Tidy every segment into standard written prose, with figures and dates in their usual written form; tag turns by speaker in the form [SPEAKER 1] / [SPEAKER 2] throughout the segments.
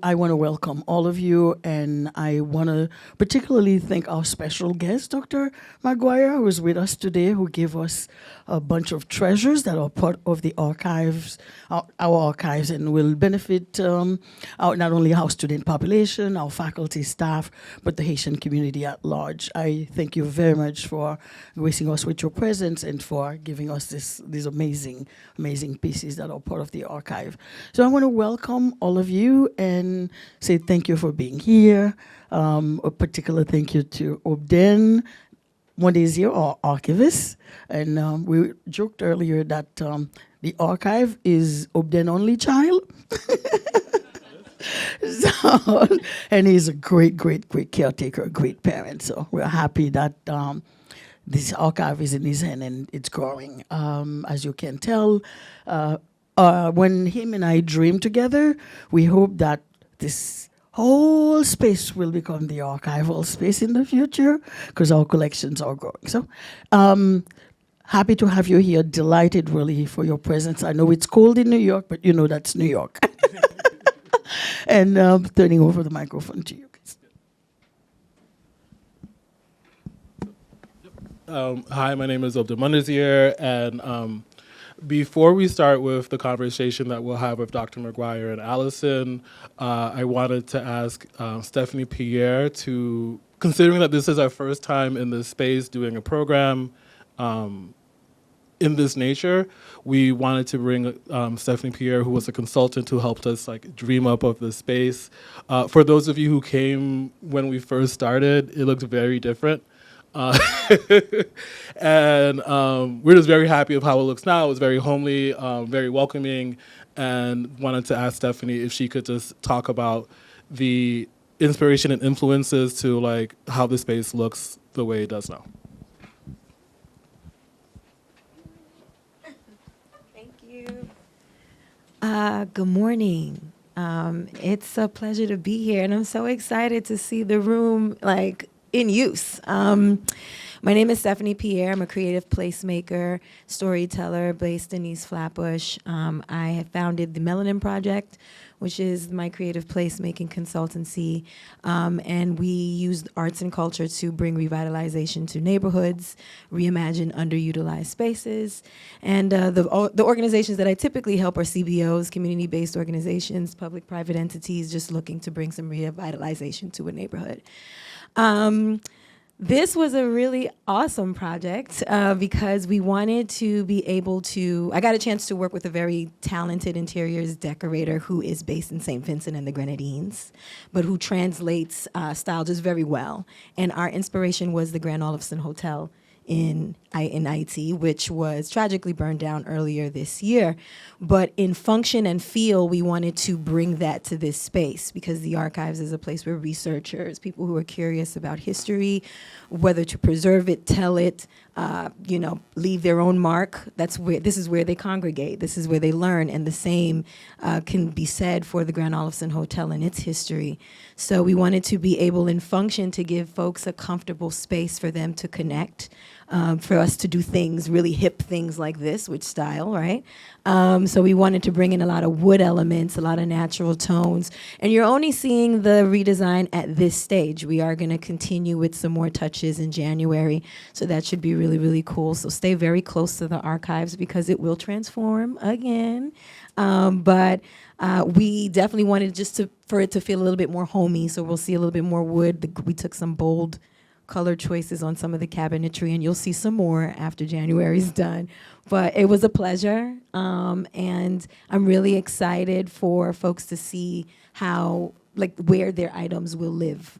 [SPEAKER 1] I want to welcome all of you, and I want to particularly thank our special guest, Dr. Maguire, who is with us today, who gave us a bunch of treasures that are part of the archives, our archives, and will benefit not only our student population, our faculty, staff, but the Haitian community at large. I thank you very much for gracing us with your presence and for giving us these amazing, amazing pieces that are part of the archive. So I want to welcome all of you and say thank you for being here. A particular thank you to Obden Mondésir, our archivist. And we joked earlier that the archive is Obden only child. So, and he's a great, great, great caretaker, a great parent. So we're happy that this archive is in his hand and it's growing. As you can tell, when him and I dream together, we hope that this whole space will become the archival space in the future because our collections are growing. So happy to have you here. Delighted really for your presence. I know it's cold in New York, but you know that's New York. And turning over the microphone to you.
[SPEAKER 2] Hi, my name is Obden Mondésir, and before we start with the conversation that we'll have with Dr. Maguire and Allison, I wanted to ask Stephanie Pierre to, considering that this is our first time in this space doing a program in this nature, we wanted to bring Stephanie Pierre, who was a consultant who helped us dream up of the space. For those of you who came when we first started, it looked very different. And we're just very happy of how it looks now. It was very homely, very welcoming, and wanted to ask Stephanie if she could just talk about the inspiration and influences to how the space looks the way it does now.
[SPEAKER 3] Thank you. Good morning. It's a pleasure to be here, and I'm so excited to see the room in use. My name is Stephanie Pierre. I'm a creative placemaker, storyteller based in East Flatbush. I have founded the Melanin Project, which is my creative placemaking consultancy. And we use arts and culture to bring revitalization to neighborhoods, reimagine underutilized spaces. And the organizations that I typically help are CBOs, community-based organizations, public-private entities, just looking to bring some revitalization to a neighborhood. This was a really awesome project because we wanted to be able to, I got a chance to work with a very talented interiors decorator who is based in St. Vincent and the Grenadines, but who translates style just very well. And our inspiration was the Grand Olafson Hotel in Haiti, which was tragically burned down earlier this year. But in function and feel, we wanted to bring that to this space because the archives is a place where researchers, people who are curious about history, whether to preserve it, tell it, leave their own mark. This is where they congregate. This is where they learn. And the same can be said for the Grand Olafson Hotel and its history. So we wanted to be able in function to give folks a comfortable space for them to connect, for us to do things, really hip things like this with style, right? So we wanted to bring in a lot of wood elements, a lot of natural tones. And you're only seeing the redesign at this stage. We are going to continue with some more touches in January. So that should be really, really cool. So stay very close to the archives because it will transform again. But we definitely wanted for it to feel a little bit more homey. So we'll see a little bit more wood. We took some bold color choices on some of the cabinetry, and you'll see some more after January's done. But it was a pleasure, and I'm really excited for folks to see how, where their items will live.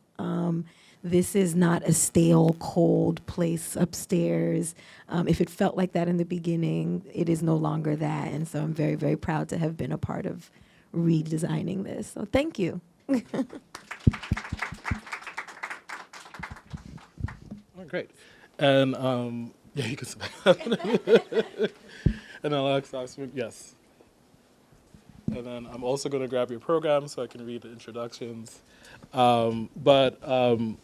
[SPEAKER 3] This is not a stale, cold place upstairs. If it felt like that in the beginning, it is no longer that, and so I'm very, very proud to have been a part of redesigning this. So thank you.
[SPEAKER 2] Great. And yeah, you can sit back. And Alex, yes. And then I'm also going to grab your program so I can read the introductions. But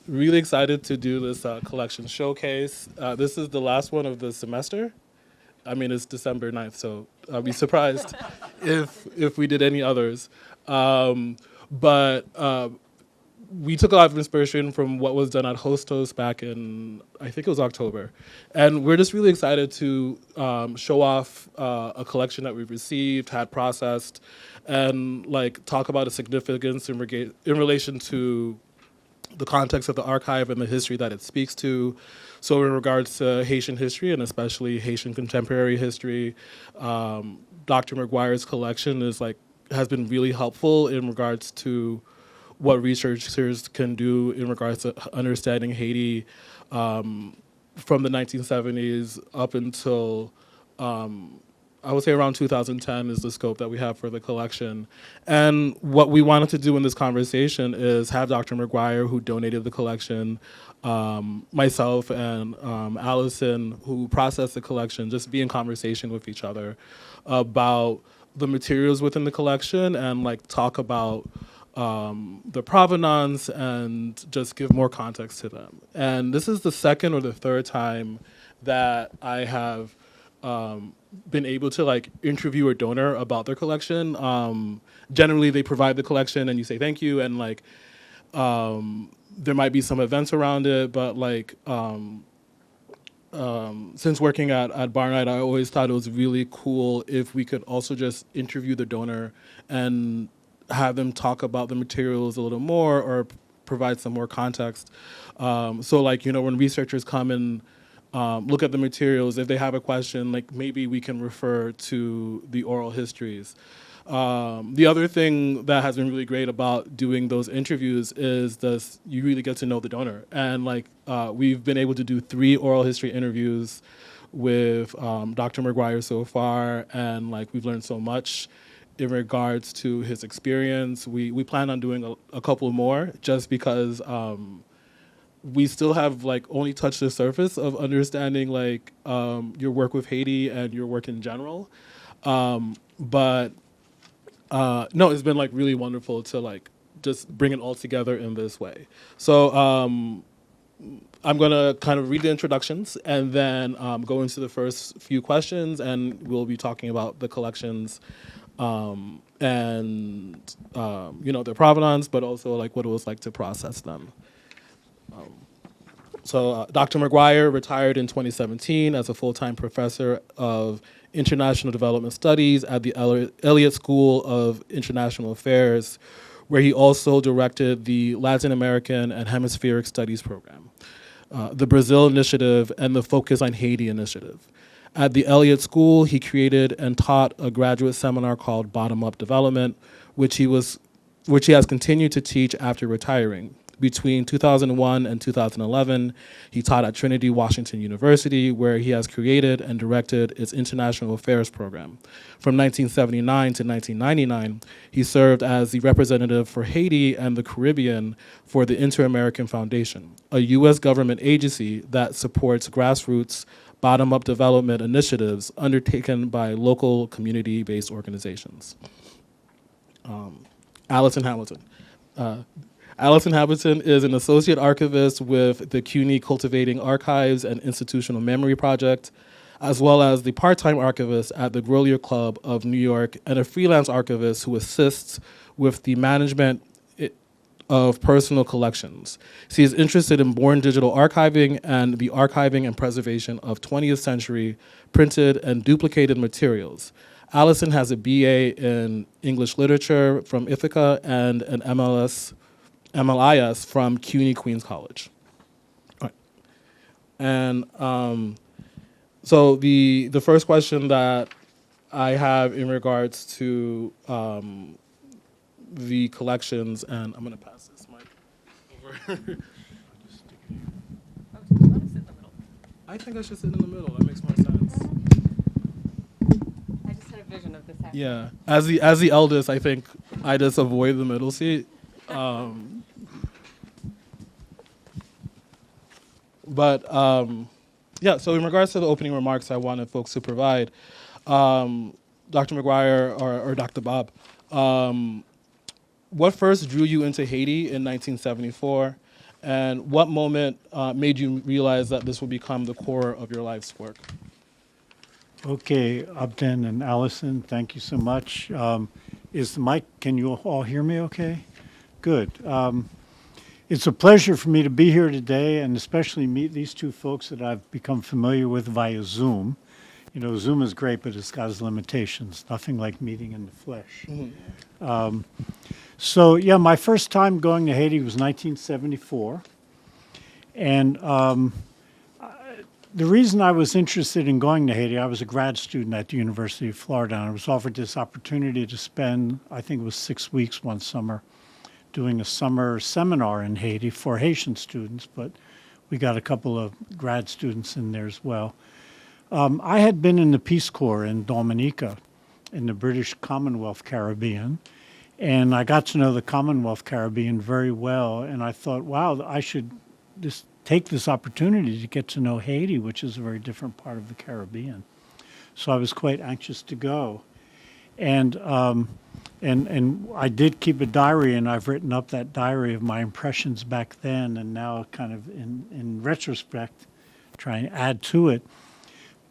[SPEAKER 2] really excited to do this collection showcase. This is the last one of the semester. I mean, it's December 9th, so I'll be surprised if we did any others. But we took a lot of inspiration from what was done at Hostos back in, I think it was October. And we're just really excited to show off a collection that we've received, had processed, and like talk about its significance in relation to the context of the archive and the history that it speaks to. So in regards to Haitian history and especially Haitian contemporary history, Dr. Maguire's collection has been really helpful in regards to what researchers can do in regards to understanding Haiti from the 1970s up until I would say around 2010 is the scope that we have for the collection. And what we wanted to do in this conversation is have Dr. Maguire, who donated the collection, myself and Allison, who processed the collection, just be in conversation with each other about the materials within the collection and like talk about the provenance and just give more context to them. And this is the second or the third time that I have been able to like interview a donor about their collection. Generally, they provide the collection and you say thank you, and like there might be some events around it, but like since working at Barnard, I always thought it was really cool if we could also just interview the donor and have them talk about the materials a little more or provide some more context. So like, you know, when researchers come and look at the materials, if they have a question, like maybe we can refer to the oral histories. The other thing that has been really great about doing those interviews is you really get to know the donor. And like we've been able to do 3 oral history interviews with Dr. Maguire so far, and like we've learned so much in regards to his experience. We plan on doing a couple more just because we still have like only touched the surface of understanding like your work with Haiti and your work in general. But no, it's been like really wonderful to like just bring it all together in this way. So I'm gonna kind of read the introductions and then go into the first few questions, and we'll be talking about the collections and you know, their provenance, but also like what it was like to process them. So Dr. Maguire retired in 2017 as a full-time professor of International Development Studies at the Elliott School of International Affairs, where he also directed the Latin American and Hemispheric Studies program, the Brazil Initiative, and the Focus on Haiti Initiative. At the Elliott School, he created and taught a graduate seminar called Bottom-Up Development, which he has continued to teach after retiring. Between 2001 and 2011, he taught at Trinity Washington University, where he has created and directed its International Affairs program. From 1979 to 1999, he served as the representative for Haiti and the Caribbean for the Inter-American Foundation, a U.S. government agency that supports grassroots, bottom-up development initiatives undertaken by local community-based organizations. Allison Hamilton. Allison Hamilton is an associate archivist with the CUNY Cultivating Archives and Institutional Memory Project, as well as the part-time archivist at the Grolier Club of New York, and a freelance archivist who assists with the management of personal collections. She is interested in born digital archiving and the archiving and preservation of 20th century printed and duplicated materials. Allison has a BA in English Literature from Ithaca and an MLIS from CUNY Queens College. All right. And so the first question that I have in regards to the collections, and I'm going to pass this mic over. I think I should sit in the middle. That makes more sense.
[SPEAKER 4] I just had a vision of this happening.
[SPEAKER 2] Yeah, as the eldest, I think I just avoid the middle seat. Yeah, so in regards to the opening remarks I wanted folks to provide, Dr. Maguire or Dr. Bob, what first drew you into Haiti in 1974, and what moment made you realize that this would become the core of your life's work?
[SPEAKER 5] Okay, Obden and Allison, thank you so much.
[SPEAKER 4] Is the mic, can you all hear me okay? Good. It's a pleasure for me to be here today and especially meet these two folks that I've become familiar with via Zoom. You know, Zoom is great, but it's got its limitations. Nothing like meeting in the flesh. So, yeah, my first time going to Haiti was 1974. And the reason I was interested in going to Haiti, I was a grad student at the University of Florida, and I was offered this opportunity to spend, I think it was 6 weeks one summer, doing a summer seminar in Haiti for Haitian students, but we got a couple of grad students in there as well. I had been in the Peace Corps in Dominica in the British Commonwealth Caribbean, and I got to know the Commonwealth Caribbean very well, and I thought, wow, I should just take this opportunity to get to know Haiti, which is a very different part of the Caribbean. So I was quite anxious to go. And I did keep a diary, and I've written up that diary of my impressions back then, and now kind of in retrospect, trying to add to it.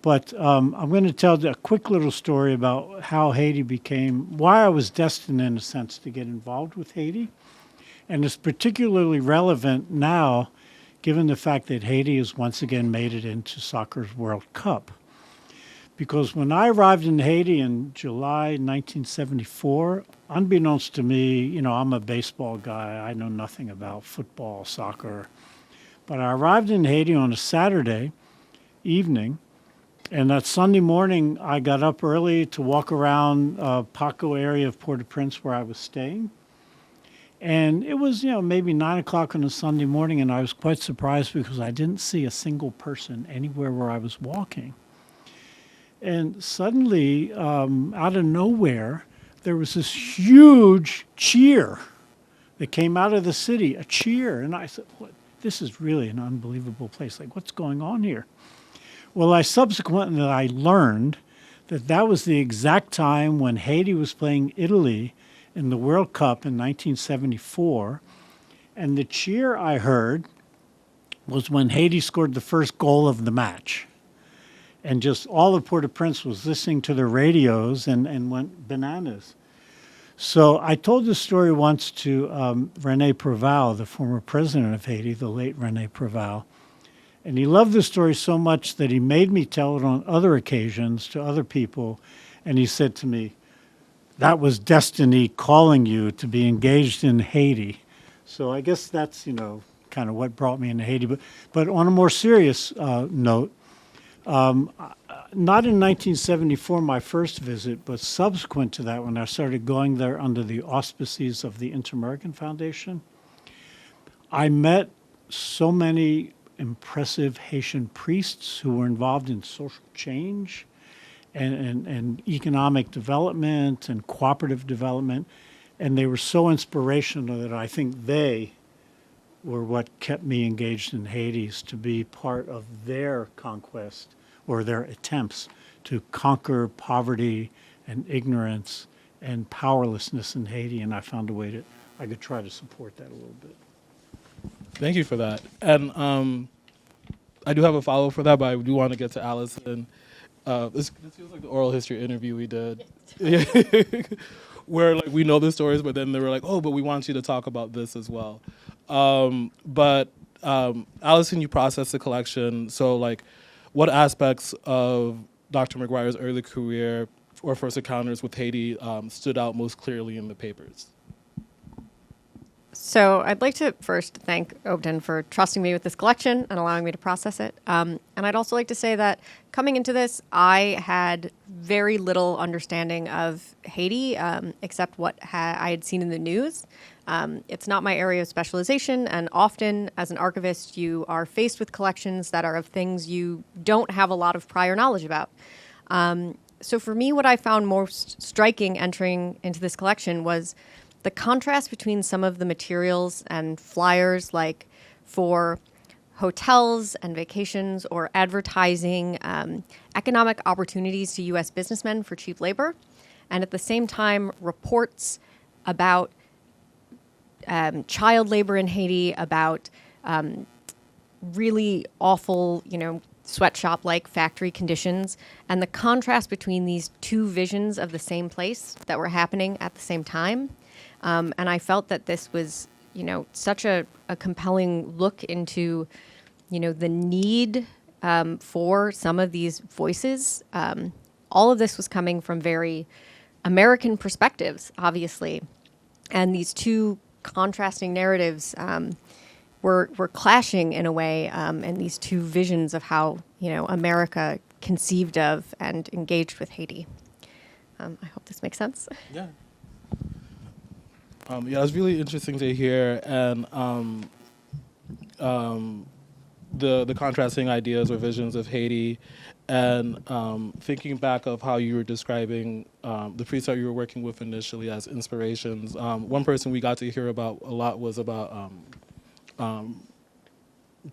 [SPEAKER 4] But I'm going to tell a quick little story about how Haiti became, why I was destined in a sense to get involved with Haiti. And it's particularly relevant now, given the fact that Haiti has once again made it into soccer's World Cup. Because when I arrived in Haiti in July 1974, unbeknownst to me, you know, I'm a baseball guy. I know nothing about football, soccer. But I arrived in Haiti on a Saturday evening, and that Sunday morning, I got up early to walk around Paco area of Port-au-Prince where I was staying. And it was, you know, maybe 9 o'clock on a Sunday morning, and I was quite surprised because I didn't see a single person anywhere where I was walking. And suddenly, out of nowhere, there was this huge cheer that came out of the city, a cheer. And I said, what? This is really an unbelievable place. Like, what's going on here? Well, I subsequently learned that that was the exact time when Haiti was playing Italy in the World Cup in 1974, and the cheer I heard was when Haiti scored the first goal of the match. And just all of Port-au-Prince was listening to their radios and went bananas. So I told this story once to René Préval, the former president of Haiti, the late René Préval. And he loved the story so much that he made me tell it on other occasions to other people. And he said to me, that was destiny calling you to be engaged in Haiti. So I guess that's, you know, kind of what brought me into Haiti. But on a more serious note, not in 1974, my first visit, but subsequent to that, when I started going there under the auspices of the Inter-American Foundation, I met so many impressive Haitian priests who were involved in social change and economic development and cooperative development. And they were so inspirational that I think they were what kept me engaged in Haiti, is to be part of their conquest or their attempts to conquer poverty and ignorance and powerlessness in Haiti. And I found a way that I could try to support that a little bit.
[SPEAKER 2] Thank you for that. And I do have a follow-up for that, but I do want to get to Allison. This feels like the oral history interview we did, where like we know the stories, but then they were like, "Oh, but we want you to talk about this as well." But Allison, you processed the collection, so like, what aspects of Dr. Maguire's early career or first encounters with Haiti stood out most clearly in the papers?
[SPEAKER 5] So I'd like to first thank Obden for trusting me with this collection and allowing me to process it. And I'd also like to say that coming into this, I had very little understanding of Haiti, except what I had seen in the news. It's not my area of specialization, and often as an archivist, you are faced with collections that are of things you don't have a lot of prior knowledge about. So for me, what I found most striking entering into this collection was the contrast between some of the materials and flyers, like for hotels and vacations or advertising economic opportunities to U.S. businessmen for cheap labor, and at the same time reports about child labor in Haiti, about really awful, sweatshop-like factory conditions, and the contrast between these two visions of the same place that were happening at the same time. And I felt that this was, such a compelling look into, the need for some of these voices. All of this was coming from very American perspectives, obviously. And these two contrasting narratives were clashing in a way, and these two visions of how, America conceived of and engaged with Haiti. I hope this makes sense.
[SPEAKER 2] Yeah. Yeah, it was really interesting to hear, and the contrasting ideas or visions of Haiti, and thinking back of how you were describing the priests that you were working with initially as inspirations. One person we got to hear about a lot was about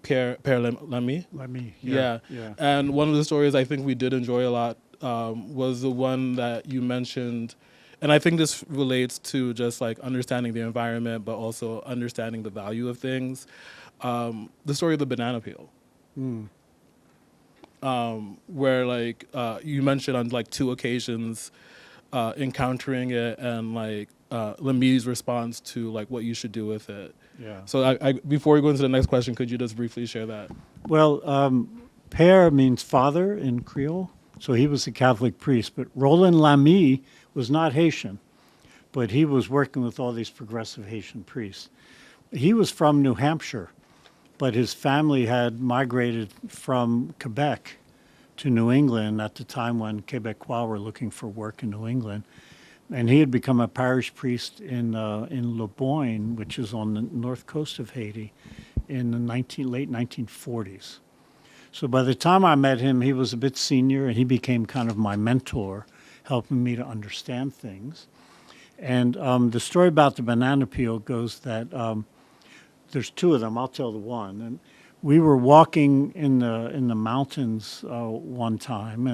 [SPEAKER 2] Pierre Lamy. Yeah. And one of the stories I think we did enjoy a lot was the one that you mentioned. And I think this relates to just like understanding the environment, but also understanding the value of things. The story of the banana peel. Where like you mentioned on like 2 occasions encountering it, and like Lamy's response to like what you should do with it.
[SPEAKER 4] Yeah.
[SPEAKER 2] So I before we go into the next question, could you just briefly share that?
[SPEAKER 4] Well, Père means father in Creole, so he was a Catholic priest. But Roland Lamy was not Haitian, but he was working with all these progressive Haitian priests. He was from New Hampshire, but his family had migrated from Quebec to New England at the time when Quebecois were looking for work in New England. And he had become a parish priest in Le Boyne, which is on the north coast of Haiti, in the late 1940s. So by the time I met him, he was a bit senior, and he became kind of my mentor, helping me to understand things. And the story about the banana peel goes that there's 2 of them. I'll tell the one. And we were walking in the mountains one time,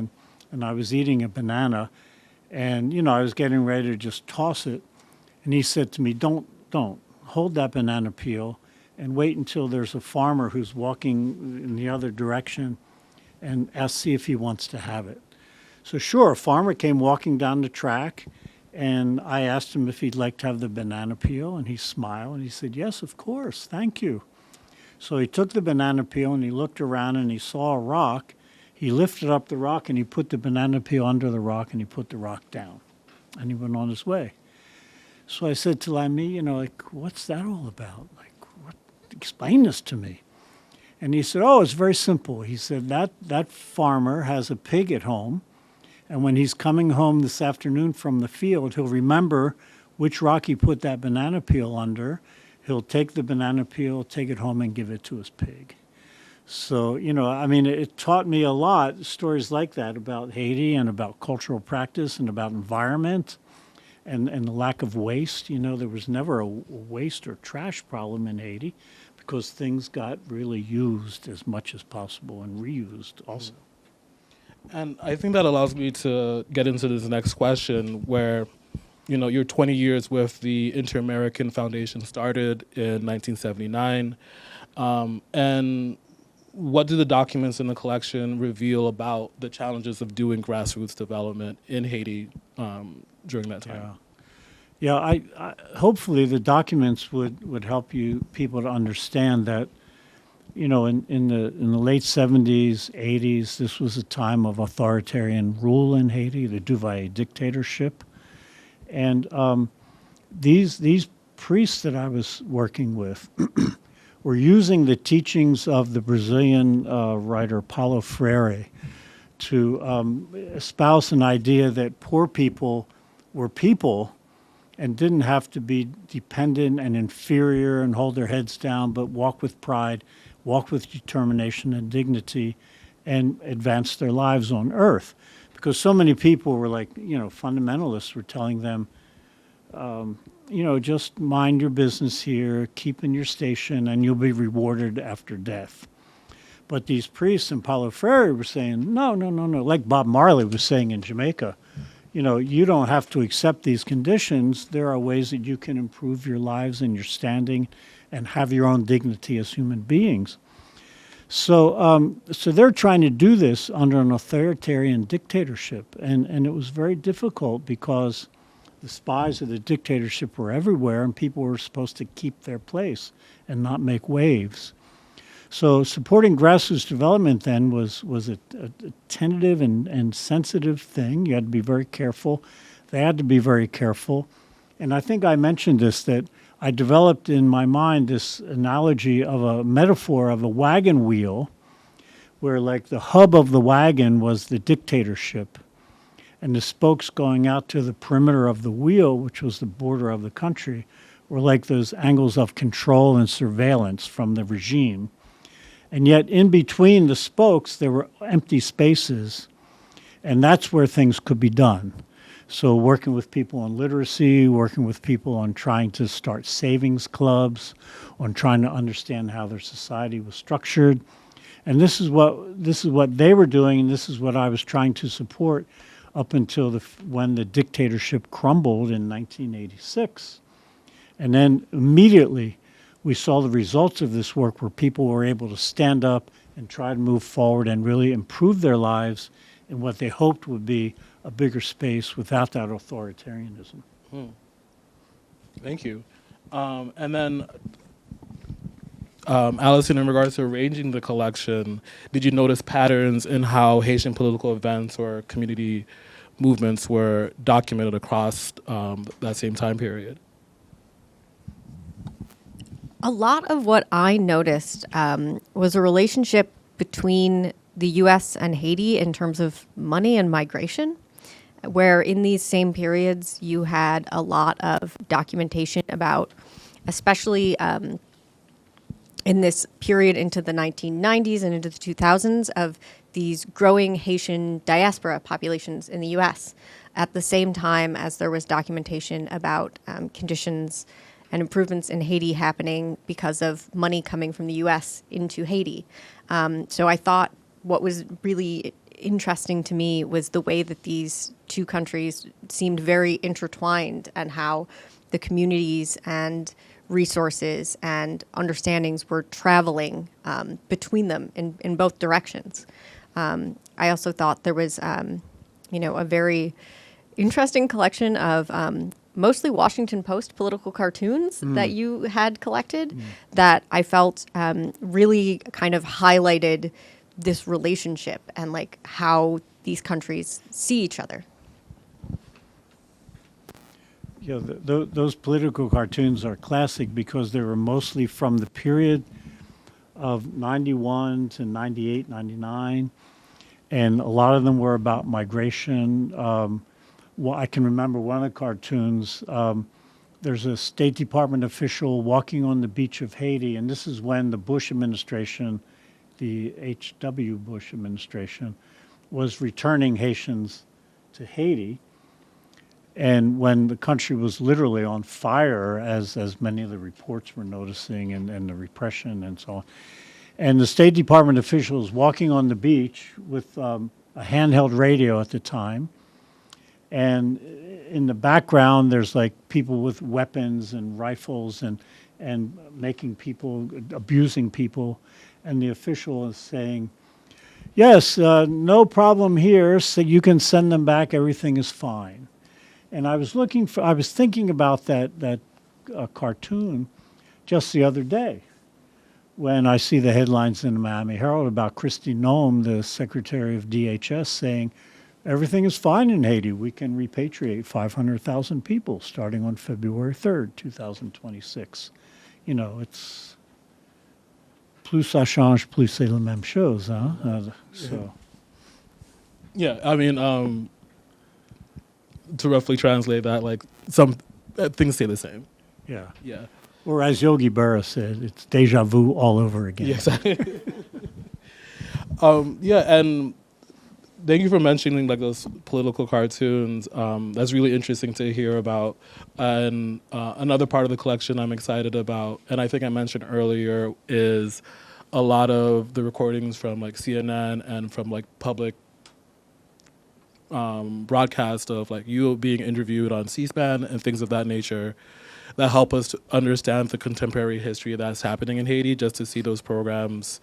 [SPEAKER 4] and I was eating a banana, and I was getting ready to just toss it, and he said to me, "Don't hold that banana peel, and wait until there's a farmer who's walking in the other direction, and see if he wants to have it." So sure, a farmer came walking down the track, and I asked him if he'd like to have the banana peel, and he smiled, and he said, "Yes, of course, thank you." So he took the banana peel, and he looked around, and he saw a rock. He lifted up the rock, and he put the banana peel under the rock, and he put the rock down, and he went on his way. So I said to Lamy, what's that all about? Explain this to me. And he said, "Oh, it's very simple." He said, that farmer has a pig at home, and when he's coming home this afternoon from the field, he'll remember which rock he put that banana peel under. He'll take the banana peel, take it home, and give it to his pig. So, it taught me a lot, stories like that about Haiti and about cultural practice and about environment and the lack of waste. There was never a waste or trash problem in Haiti because things got really used as much as possible and reused also.
[SPEAKER 2] And I think that allows me to get into this next question where, your 20 years with the Inter-American Foundation started in 1979. And what do the documents in the collection reveal about the challenges of doing grassroots development in Haiti during that time?
[SPEAKER 4] Yeah, I hopefully the documents would help people to understand that, in the late 70s, 80s, this was a time of authoritarian rule in Haiti, the Duvalier dictatorship. And these priests that I was working with were using the teachings of the Brazilian writer Paulo Freire to espouse an idea that poor people were people and didn't have to be dependent and inferior and hold their heads down, but walk with pride, walk with determination and dignity, and advance their lives on earth. Because so many people were like, fundamentalists were telling them, just mind your business here, keep in your station, and you'll be rewarded after death. But these priests and Paulo Freire were saying, no, like Bob Marley was saying in Jamaica, you don't have to accept these conditions. There are ways that you can improve your lives and your standing and have your own dignity as human beings. So they're trying to do this under an authoritarian dictatorship, and it was very difficult because the spies of the dictatorship were everywhere, and people were supposed to keep their place and not make waves. So supporting grassroots development then was a tentative and sensitive thing. You had to be very careful. They had to be very careful. And I think I mentioned this, that I developed in my mind this analogy of a metaphor of a wagon wheel, where like the hub of the wagon was the dictatorship, and the spokes going out to the perimeter of the wheel, which was the border of the country, were like those angles of control and surveillance from the regime. And yet in between the spokes, there were empty spaces, and that's where things could be done. So working with people on literacy, working with people on trying to start savings clubs, on trying to understand how their society was structured. And this is what they were doing, and this is what I was trying to support up until when the dictatorship crumbled in 1986. And then immediately we saw the results of this work, where people were able to stand up and try to move forward and really improve their lives in what they hoped would be a bigger space without that authoritarianism.
[SPEAKER 2] Thank you. And then, Allison, in regards to arranging the collection, did you notice patterns in how Haitian political events or community movements were documented across that same time period?
[SPEAKER 5] A lot of what I noticed was a relationship between the U.S. and Haiti in terms of money and migration, where in these same periods you had a lot of documentation about, especially in this period into the 1990s and into the 2000s, of these growing Haitian diaspora populations in the U.S. at the same time as there was documentation about conditions and improvements in Haiti happening because of money coming from the U.S. into Haiti. So I thought what was really interesting to me was the way that these two countries seemed very intertwined, and how the communities and resources and understandings were traveling between them in both directions. I also thought there was, a very interesting collection of mostly Washington Post political cartoons that you had collected that I felt really kind of highlighted this relationship and like how these countries see each other.
[SPEAKER 4] Yeah, those political cartoons are classic because they were mostly from the period of 91 to 98, 99. And a lot of them were about migration. Well, I can remember one of the cartoons, there's a State Department official walking on the beach of Haiti, and this is when the Bush administration, the H.W. Bush administration, was returning Haitians to Haiti. And when the country was literally on fire, as many of the reports were noticing, and the repression and so on. And the State Department official was walking on the beach with a handheld radio at the time. And in the background, there's like people with weapons and rifles and making people, abusing people. And the official is saying, yes, no problem here, so you can send them back, everything is fine. And I was thinking about that cartoon just the other day when I see the headlines in the Miami Herald about Kristi Noem, the Secretary of DHS, saying, everything is fine in Haiti. We can repatriate 500,000 people starting on February 3rd, 2026. You know, it's plus ça change, plus c'est la même chose, huh? So.
[SPEAKER 2] Yeah, I mean, to roughly translate that, like some things stay the same.
[SPEAKER 4] Yeah.
[SPEAKER 2] Yeah.
[SPEAKER 4] Or as Yogi Berra said, it's deja vu all over again.
[SPEAKER 2] Yes. Yeah, and thank you for mentioning like those political cartoons. That's really interesting to hear about. And another part of the collection I'm excited about, and I think I mentioned earlier, is a lot of the recordings from like CNN and from like public broadcast of like you being interviewed on C-SPAN and things of that nature that help us to understand the contemporary history that's happening in Haiti, just to see those programs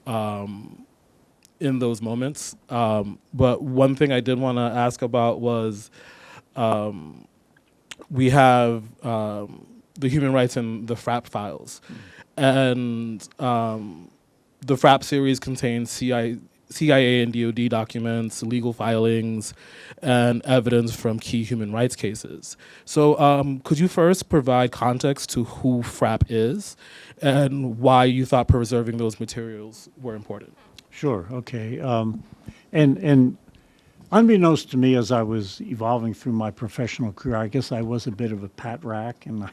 [SPEAKER 2] in those moments. But one thing I did want to ask about was we have the human rights and the FRAP files. And the FRAP series contains CIA and DOD documents, legal filings, and evidence from key human rights cases. So could you first provide context to who FRAP is and why you thought preserving those materials were important?
[SPEAKER 4] Sure. Okay. And unbeknownst to me, as I was evolving through my professional career, I guess I was a bit of a pat rack, and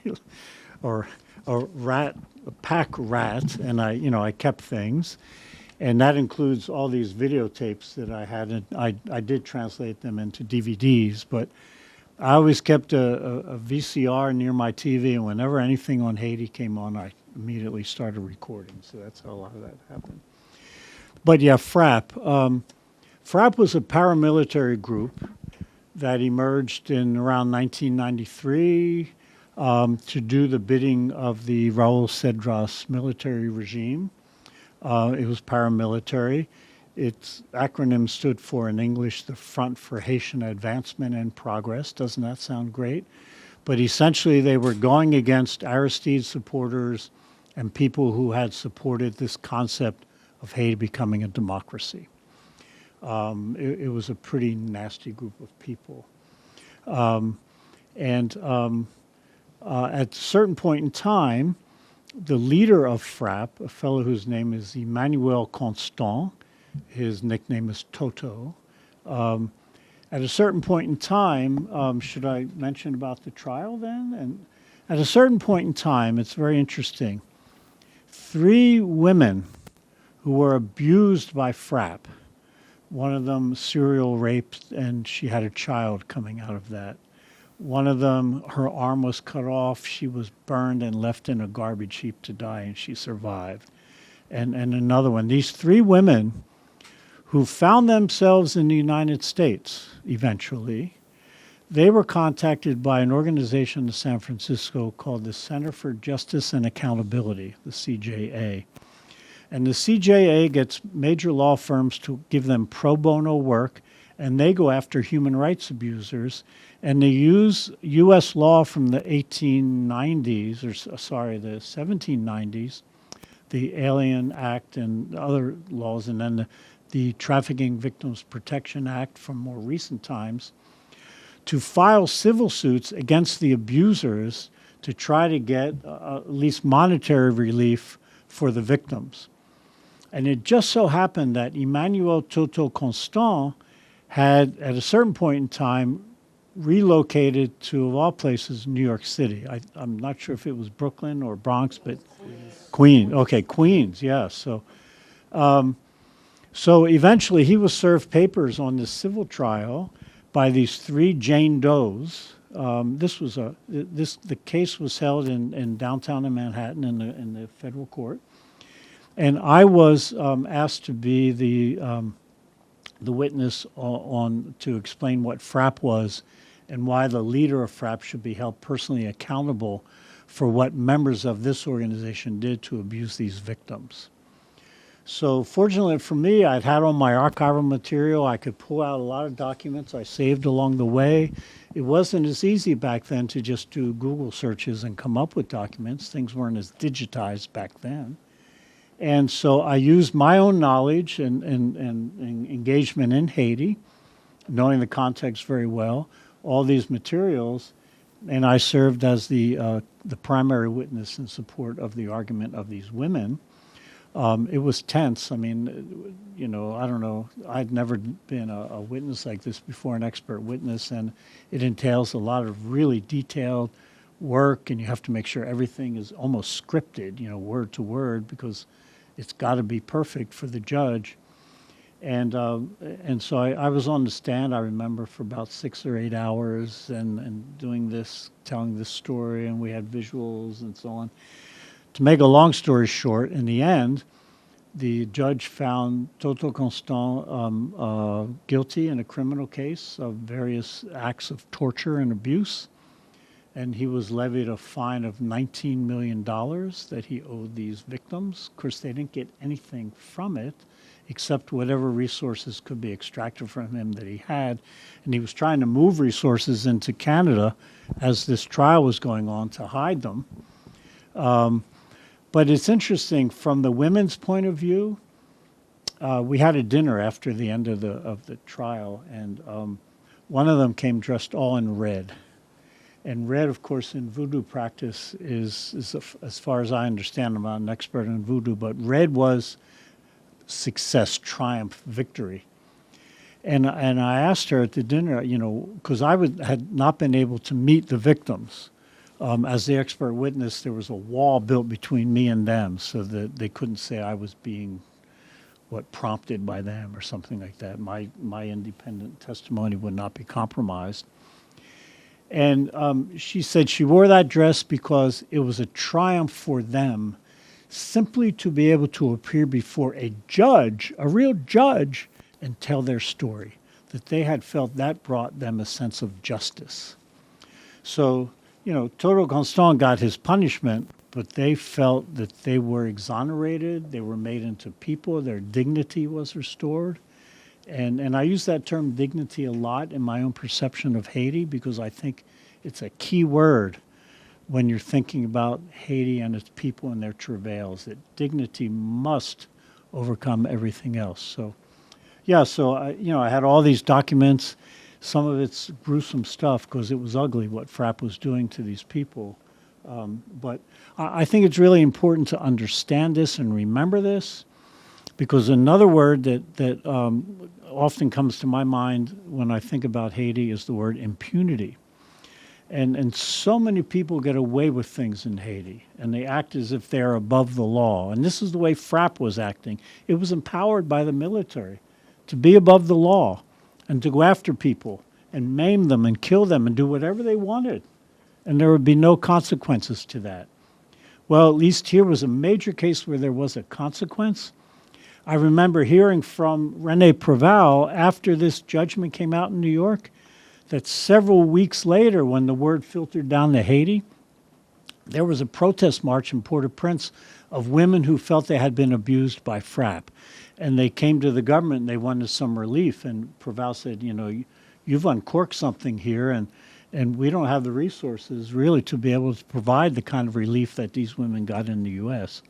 [SPEAKER 4] or a pack rat, and I kept things, and that includes all these videotapes that I had. And I did translate them into DVDs, but I always kept a VCR near my TV, and whenever anything on Haiti came on, I immediately started recording. So that's how a lot of that happened. But yeah, FRAP. FRAP was a paramilitary group that emerged in around 1993 to do the bidding of the Raul Cedras military regime. It was paramilitary. Its acronym stood for, in English, the Front for Haitian Advancement and Progress. Doesn't that sound great? But essentially, they were going against Aristide supporters and people who had supported this concept of Haiti becoming a democracy. It was a pretty nasty group of people. At a certain point in time, the leader of FRAP, a fellow whose name is Emmanuel Constant, his nickname is Toto, at a certain point in time, should I mention about the trial then? And at a certain point in time, it's very interesting, 3 women who were abused by FRAP, one of them serial raped, and she had a child coming out of that. One of them, her arm was cut off, she was burned and left in a garbage heap to die, and she survived. And another one. These 3 women who found themselves in the United States eventually, they were contacted by an organization in San Francisco called the Center for Justice and Accountability, the CJA. And the CJA gets major law firms to give them pro bono work, and they go after human rights abusers, and they use U.S. law from the 1890s, the 1790s, the Alien Act and other laws, and then the Trafficking Victims Protection Act from more recent times, to file civil suits against the abusers to try to get at least monetary relief for the victims. And it just so happened that Emmanuel Toto Constant had, at a certain point in time, relocated to, of all places, New York City. I'm not sure if it was Brooklyn or Bronx, but Queens. Okay, Queens, yeah. So eventually he was served papers on this civil trial by these 3 Jane Does. The case was held in downtown in Manhattan in the federal court. And I was asked to be the witness to explain what FRAP was and why the leader of FRAP should be held personally accountable for what members of this organization did to abuse these victims. So fortunately for me, I'd had all my archival material. I could pull out a lot of documents I saved along the way. It wasn't as easy back then to just do Google searches and come up with documents. Things weren't as digitized back then. And so I used my own knowledge and engagement in Haiti, knowing the context very well, all these materials, and I served as the primary witness in support of the argument of these women. It was tense. I mean, I don't know. I'd never been a witness like this before, an expert witness, and it entails a lot of really detailed work, and you have to make sure everything is almost scripted, word to word, because it's got to be perfect for the judge. And so I was on the stand, I remember, for about 6 or 8 hours and doing this, telling this story, and we had visuals and so on. To make a long story short, in the end, the judge found Toto Constant guilty in a criminal case of various acts of torture and abuse. and he was levied a fine of $19 million that he owed these victims. Of course, they didn't get anything from it except whatever resources could be extracted from him that he had. And he was trying to move resources into Canada as this trial was going on to hide them. But it's interesting, from the women's point of view, we had a dinner after the end of the trial, and one of them came dressed all in red. And red, of course, in voodoo practice is as far as I understand, I'm not an expert in voodoo, but red was success, triumph, victory. And I asked her at the dinner, because I had not been able to meet the victims. As the expert witness, there was a wall built between me and them so that they couldn't say I was being prompted by them or something like that. My independent testimony would not be compromised. And she said she wore that dress because it was a triumph for them simply to be able to appear before a judge, a real judge, and tell their story, that they had felt that brought them a sense of justice. So, Toto Constant got his punishment, but they felt that they were exonerated, they were made into people, their dignity was restored. And I use that term dignity a lot in my own perception of Haiti because I think it's a key word when you're thinking about Haiti and its people and their travails, that dignity must overcome everything else. So, yeah, so I had all these documents. Some of it's gruesome stuff because it was ugly what FRAP was doing to these people. But I think it's really important to understand this and remember this, because another word that often comes to my mind when I think about Haiti is the word impunity. And so many people get away with things in Haiti, and they act as if they're above the law. And this is the way FRAP was acting. It was empowered by the military to be above the law and to go after people and maim them and kill them and do whatever they wanted. And there would be no consequences to that. Well, at least here was a major case where there was a consequence. I remember hearing from René Preval after this judgment came out in New York that several weeks later, when the word filtered down to Haiti, there was a protest march in Port-au-Prince of women who felt they had been abused by FRAP. And they came to the government and they wanted some relief. And Preval said, you've uncorked something here, and we don't have the resources really to be able to provide the kind of relief that these women got in the U.S.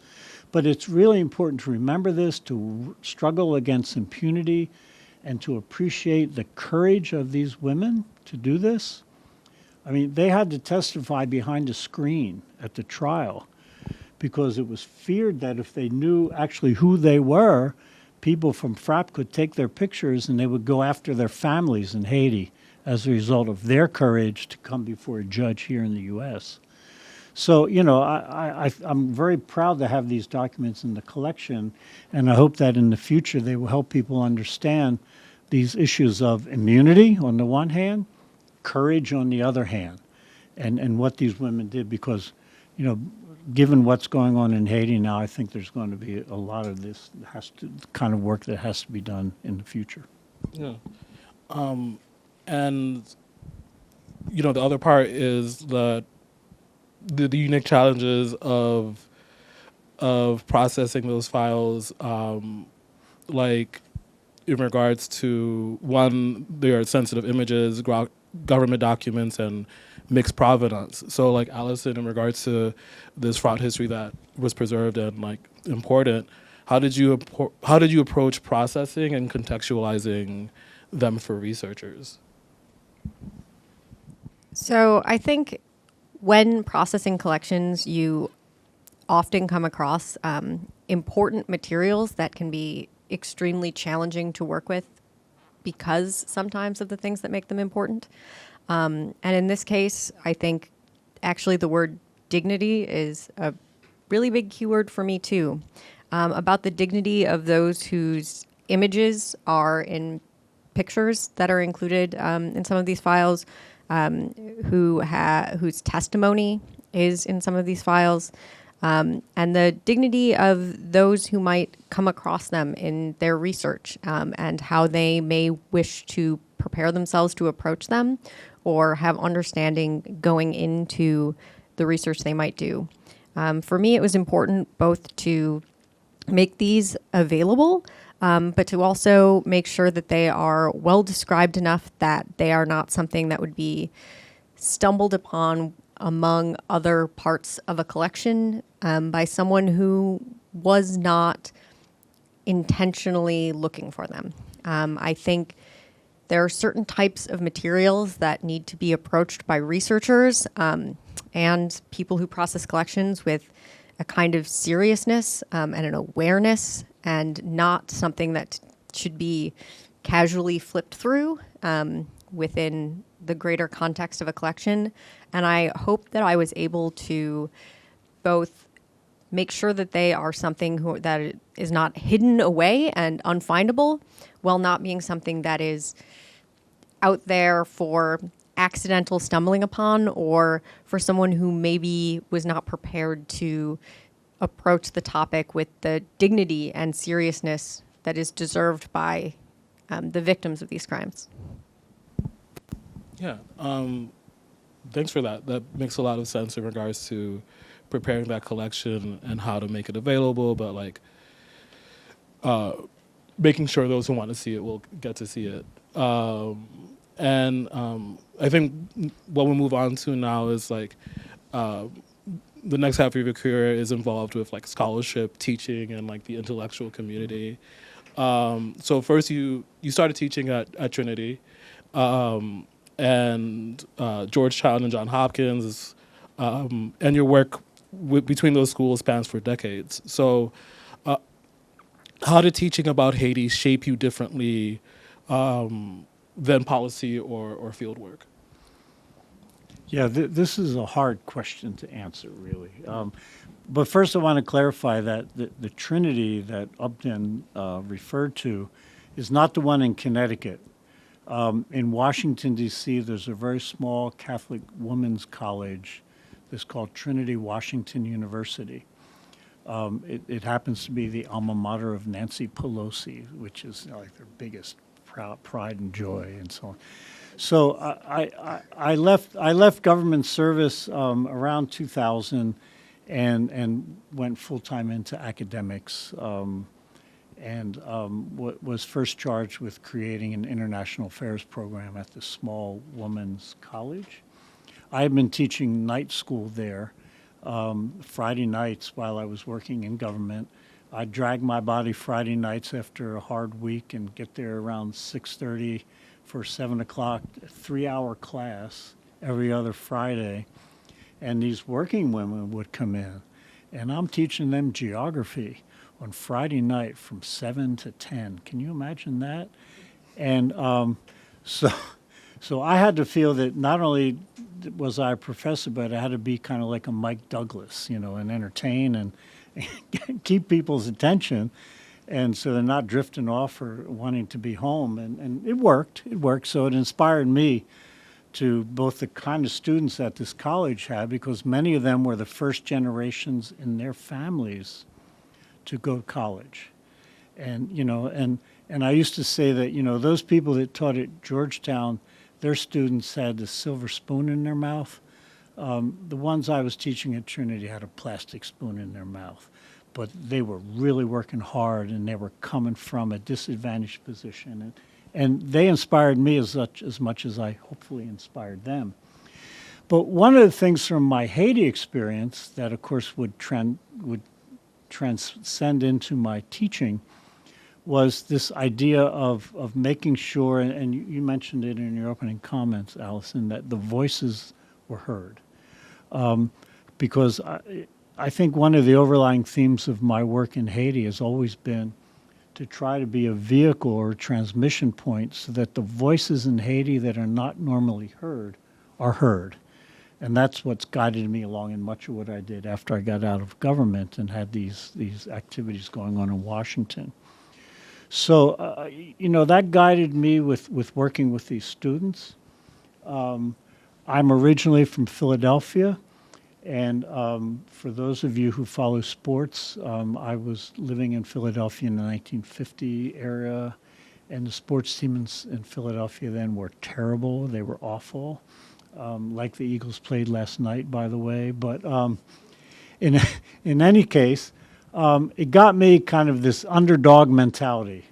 [SPEAKER 4] But it's really important to remember this, to struggle against impunity, and to appreciate the courage of these women to do this. I mean, they had to testify behind a screen at the trial because it was feared that if they knew actually who they were, people from FRAP could take their pictures and they would go after their families in Haiti as a result of their courage to come before a judge here in the U.S. So, I'm very proud to have these documents in the collection, and I hope that in the future they will help people understand these issues of immunity on the one hand, courage on the other hand, and what these women did because, given what's going on in Haiti now, I think there's going to be a lot of this kind of work that has to be done in the future.
[SPEAKER 2] Yeah. And, the other part is the unique challenges of processing those files, like in regards to, one, there are sensitive images, government documents, and mixed provenance. So like Allison, in regards to this fraught history that was preserved and important, how did you approach processing and contextualizing them for researchers?
[SPEAKER 5] So I think when processing collections, you often come across important materials that can be extremely challenging to work with because sometimes of the things that make them important. And in this case, I think actually the word dignity is a really big keyword for me too, about the dignity of those whose images are in pictures that are included in some of these files, whose testimony is in some of these files, and the dignity of those who might come across them in their research, and how they may wish to prepare themselves to approach them, or have understanding going into the research they might do. For me, it was important both to make these available, but to also make sure that they are well described enough that they are not something that would be stumbled upon among other parts of a collection by someone who was not intentionally looking for them. I think there are certain types of materials that need to be approached by researchers and people who process collections with a kind of seriousness and an awareness, and not something that should be casually flipped through within the greater context of a collection. And I hope that I was able to both make sure that they are something that is not hidden away and unfindable, while not being something that is out there for accidental stumbling upon, or for someone who maybe was not prepared to approach the topic with the dignity and seriousness that is deserved by the victims of these crimes.
[SPEAKER 2] Yeah, thanks for that. That makes a lot of sense in regards to preparing that collection and how to make it available, but like making sure those who want to see it will get to see it. And I think what we'll move on to now is like the next half of your career is involved with like scholarship, teaching, and like the intellectual community. So first you started teaching at Trinity, and Georgetown and Johns Hopkins, and your work between those schools spans for decades. So how did teaching about Haiti shape you differently than policy or field work?
[SPEAKER 4] Yeah, this is a hard question to answer, really. But first I want to clarify that the Trinity that Obden referred to is not the one in Connecticut. In Washington, D.C., there's a very small Catholic women's college that's called Trinity Washington University. It happens to be the alma mater of Nancy Pelosi, which is like their biggest pride and joy and so on. So I left government service around 2000 and went full-time into academics, and was first charged with creating an international affairs program at the small women's college. I had been teaching night school there Friday nights while I was working in government. I'd drag my body Friday nights after a hard week and get there around 6:30 for 7 o'clock, 3-hour class every other Friday. And these working women would come in, and I'm teaching them geography on Friday night from 7 to 10. Can you imagine that? And so I had to feel that not only was I a professor, but I had to be kind of like a Mike Douglas, and entertain and keep people's attention, and so they're not drifting off or wanting to be home. And it worked. So it inspired me to both the kind of students that this college had, because many of them were the first generations in their families to go to college. And, and I used to say that, those people that taught at Georgetown, their students had the silver spoon in their mouth. The ones I was teaching at Trinity had a plastic spoon in their mouth, but they were really working hard, and they were coming from a disadvantaged position. And they inspired me as much as I hopefully inspired them. But one of the things from my Haiti experience that, of course, would transcend into my teaching was this idea of making sure, and you mentioned it in your opening comments, Allison, that the voices were heard. Because I think one of the overlying themes of my work in Haiti has always been to try to be a vehicle or a transmission point so that the voices in Haiti that are not normally heard are heard. And that's what's guided me along in much of what I did after I got out of government and had these activities going on in Washington. So, that guided me with working with these students. I'm originally from Philadelphia, and for those of you who follow sports, I was living in Philadelphia in the 1950 era, And the sports teams in Philadelphia then were terrible. They were awful, like the Eagles played last night, by the way. But in any case, it got me kind of this underdog mentality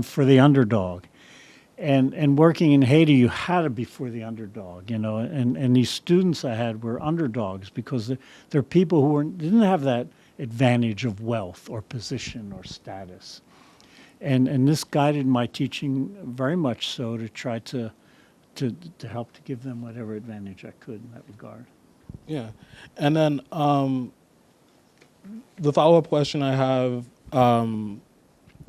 [SPEAKER 4] for the underdog. And working in Haiti, you had to be for the underdog, you know. And these students I had were underdogs because they're people who didn't have that advantage of wealth or position or status. And this guided my teaching very much so to try to help to give them whatever advantage I could in that regard.
[SPEAKER 2] Yeah. And then the follow-up question I have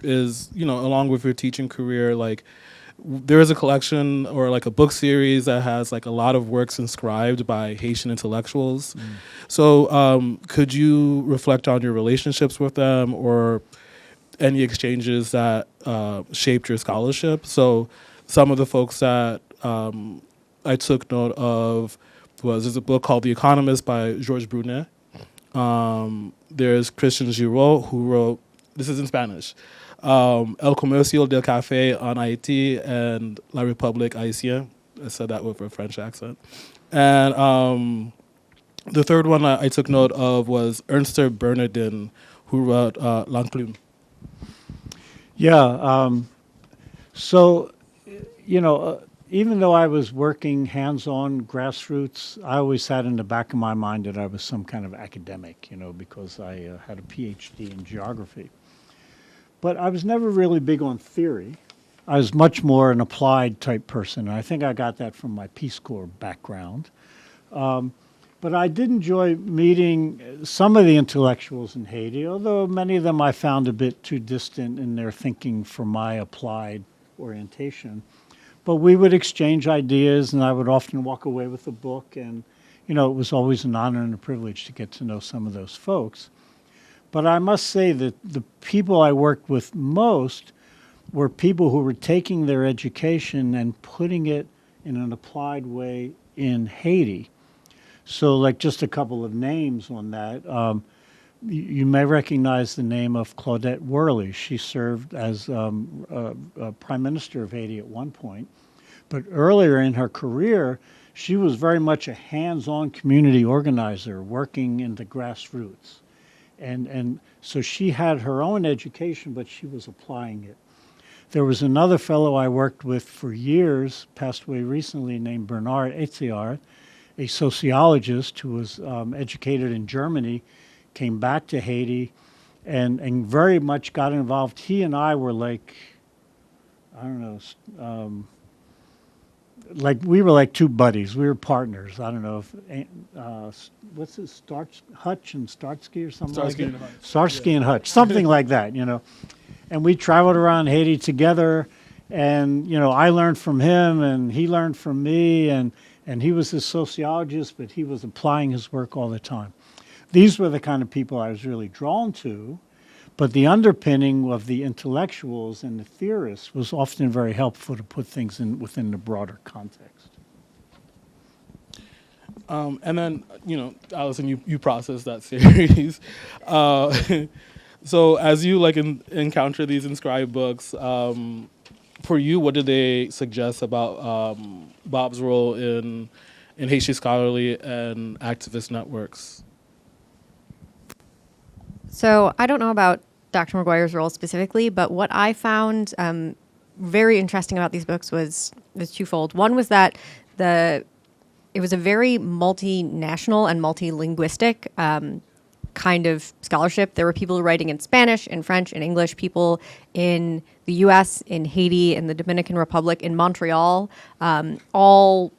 [SPEAKER 2] is, you know, along with your teaching career, like, there is a collection or like a book series that has like a lot of works inscribed by Haitian intellectuals. So could you reflect on your relationships with them or any exchanges that shaped your scholarship? So some of the folks that I took note of there's a book called The Economist by Georges Brunet. There's Christian Giraud, who wrote, this is in Spanish, El Comercio del Café en Haiti and La République Haïtienne. I said that with a French accent. And the third one I took note of was Ernst Bernardin, who wrote L'Enclume.
[SPEAKER 4] Yeah. So, you know, even though I was working hands-on grassroots, I always had in the back of my mind that I was some kind of academic, you know, because I had a PhD in geography. But I was never really big on theory. I was much more an applied type person. And I think I got that from my Peace Corps background. But I did enjoy meeting some of the intellectuals in Haiti, although many of them I found a bit too distant in their thinking for my applied orientation. But we would exchange ideas, and I would often walk away with a book. And, you know, it was always an honor and a privilege to get to know some of those folks. But I must say that the people I worked with most were people who were taking their education and putting it in an applied way in Haiti. So, like, just a couple of names on that. You may recognize the name of Claudette Worley. She served as Prime Minister of Haiti at one point. But earlier in her career, she was very much a hands-on community organizer working in the grassroots. And so she had her own education, but she was applying it. There was another fellow I worked with for years, passed away recently, named Bernard Etziard, a sociologist who was educated in Germany, came back to Haiti, and very much got involved. He and I were like, I don't know, like we were like two buddies. We were partners. I don't know if what's this, Hutch and Starsky or something
[SPEAKER 2] Starsky
[SPEAKER 4] like
[SPEAKER 2] and
[SPEAKER 4] that.
[SPEAKER 2] Hutch.
[SPEAKER 4] Starsky and Hutch, something like that, you know. And we traveled around Haiti together, and you know, I learned from him, and he learned from me, and he was a sociologist, but he was applying his work all the time. These were the kind of people I was really drawn to. But the underpinning of the intellectuals and the theorists was often very helpful to put things within the broader context.
[SPEAKER 2] And then, you know, Allison, you processed that series. So as you like encounter these inscribed books, for you, what did they suggest about Bob's role in Haitian scholarly and activist networks?
[SPEAKER 5] So I don't know about Dr. Maguire's role specifically, but what I found very interesting about these books was twofold. One was that it was a very multinational and multilinguistic kind of scholarship. There were people writing in Spanish, in French, in English, people in the U.S., in Haiti, in the Dominican Republic, in Montreal, all,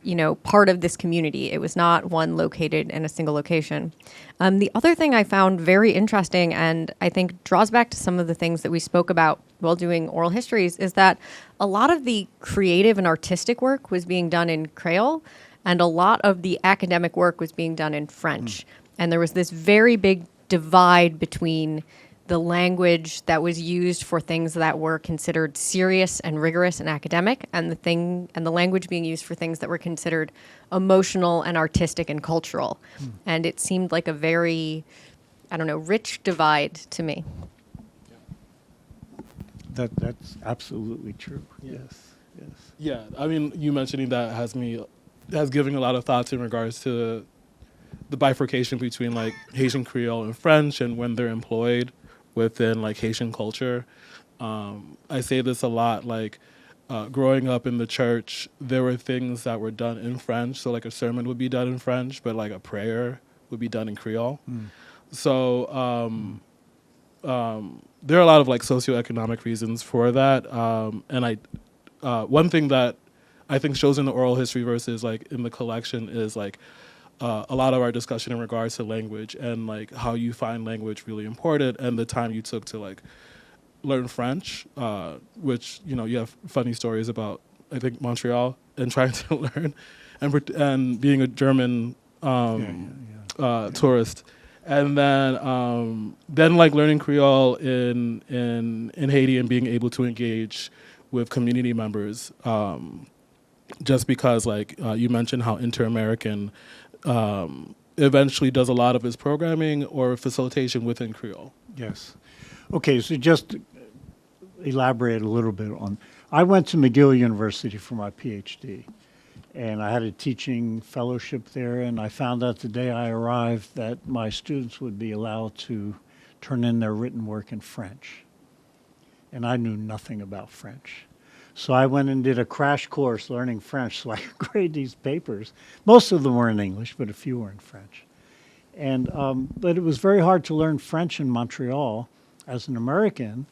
[SPEAKER 5] you know, part of this community. It was not one located in a single location. The other thing I found very interesting, and I think draws back to some of the things that we spoke about while doing oral histories, is that a lot of the creative and artistic work was being done in Creole, and a lot of the academic work was being done in French. And there was this very big divide between the language that was used for things that were considered serious and rigorous and academic, and the language being used for things that were considered emotional and artistic and cultural. And it seemed like a very, I don't know, rich divide to me.
[SPEAKER 4] That's absolutely true.
[SPEAKER 2] Yeah.
[SPEAKER 4] Yes.
[SPEAKER 2] Yeah, I mean, you mentioning that has given a lot of thoughts in regards to the bifurcation between like Haitian Creole and French, and when they're employed within like Haitian culture. I say this a lot, like growing up in the church, there were things that were done in French. So like a sermon would be done in French, but like a prayer would be done in Creole. So there are a lot of like socioeconomic reasons for that. And one thing that I think shows in the oral history versus like in the collection is like a lot of our discussion in regards to language and like how you find language really important, and the time you took to like learn French, which, you know, you have funny stories about, I think, Montreal and trying to learn, and being a German tourist, and then like learning Creole in Haiti and being able to engage with community members, just because like you mentioned how Inter-American eventually does a lot of its programming or facilitation within Creole.
[SPEAKER 4] Yes. Okay, so just elaborate a little bit on. I went to McGill University for my PhD, and I had a teaching fellowship there, and I found out the day I arrived that my students would be allowed to turn in their written work in French. And I knew nothing about French. So I went and did a crash course learning French so I could grade these papers. Most of them were in English, but a few were in French. And but it was very hard to learn French in Montreal as an American,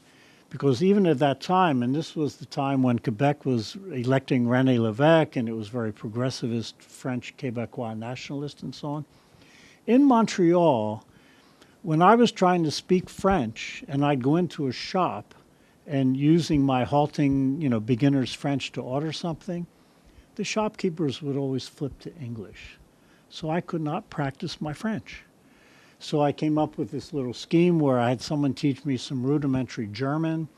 [SPEAKER 4] because even at that time, and this was the time when Quebec was electing René Lévesque, and it was very progressivist, French, Québécois, nationalist, and so on. In Montreal, when I was trying to speak French, and I'd go into a shop, and using my halting, beginner's French to order something, the shopkeepers would always flip to English. So I could not practice my French. So I came up with this little scheme where I had someone teach me some rudimentary German,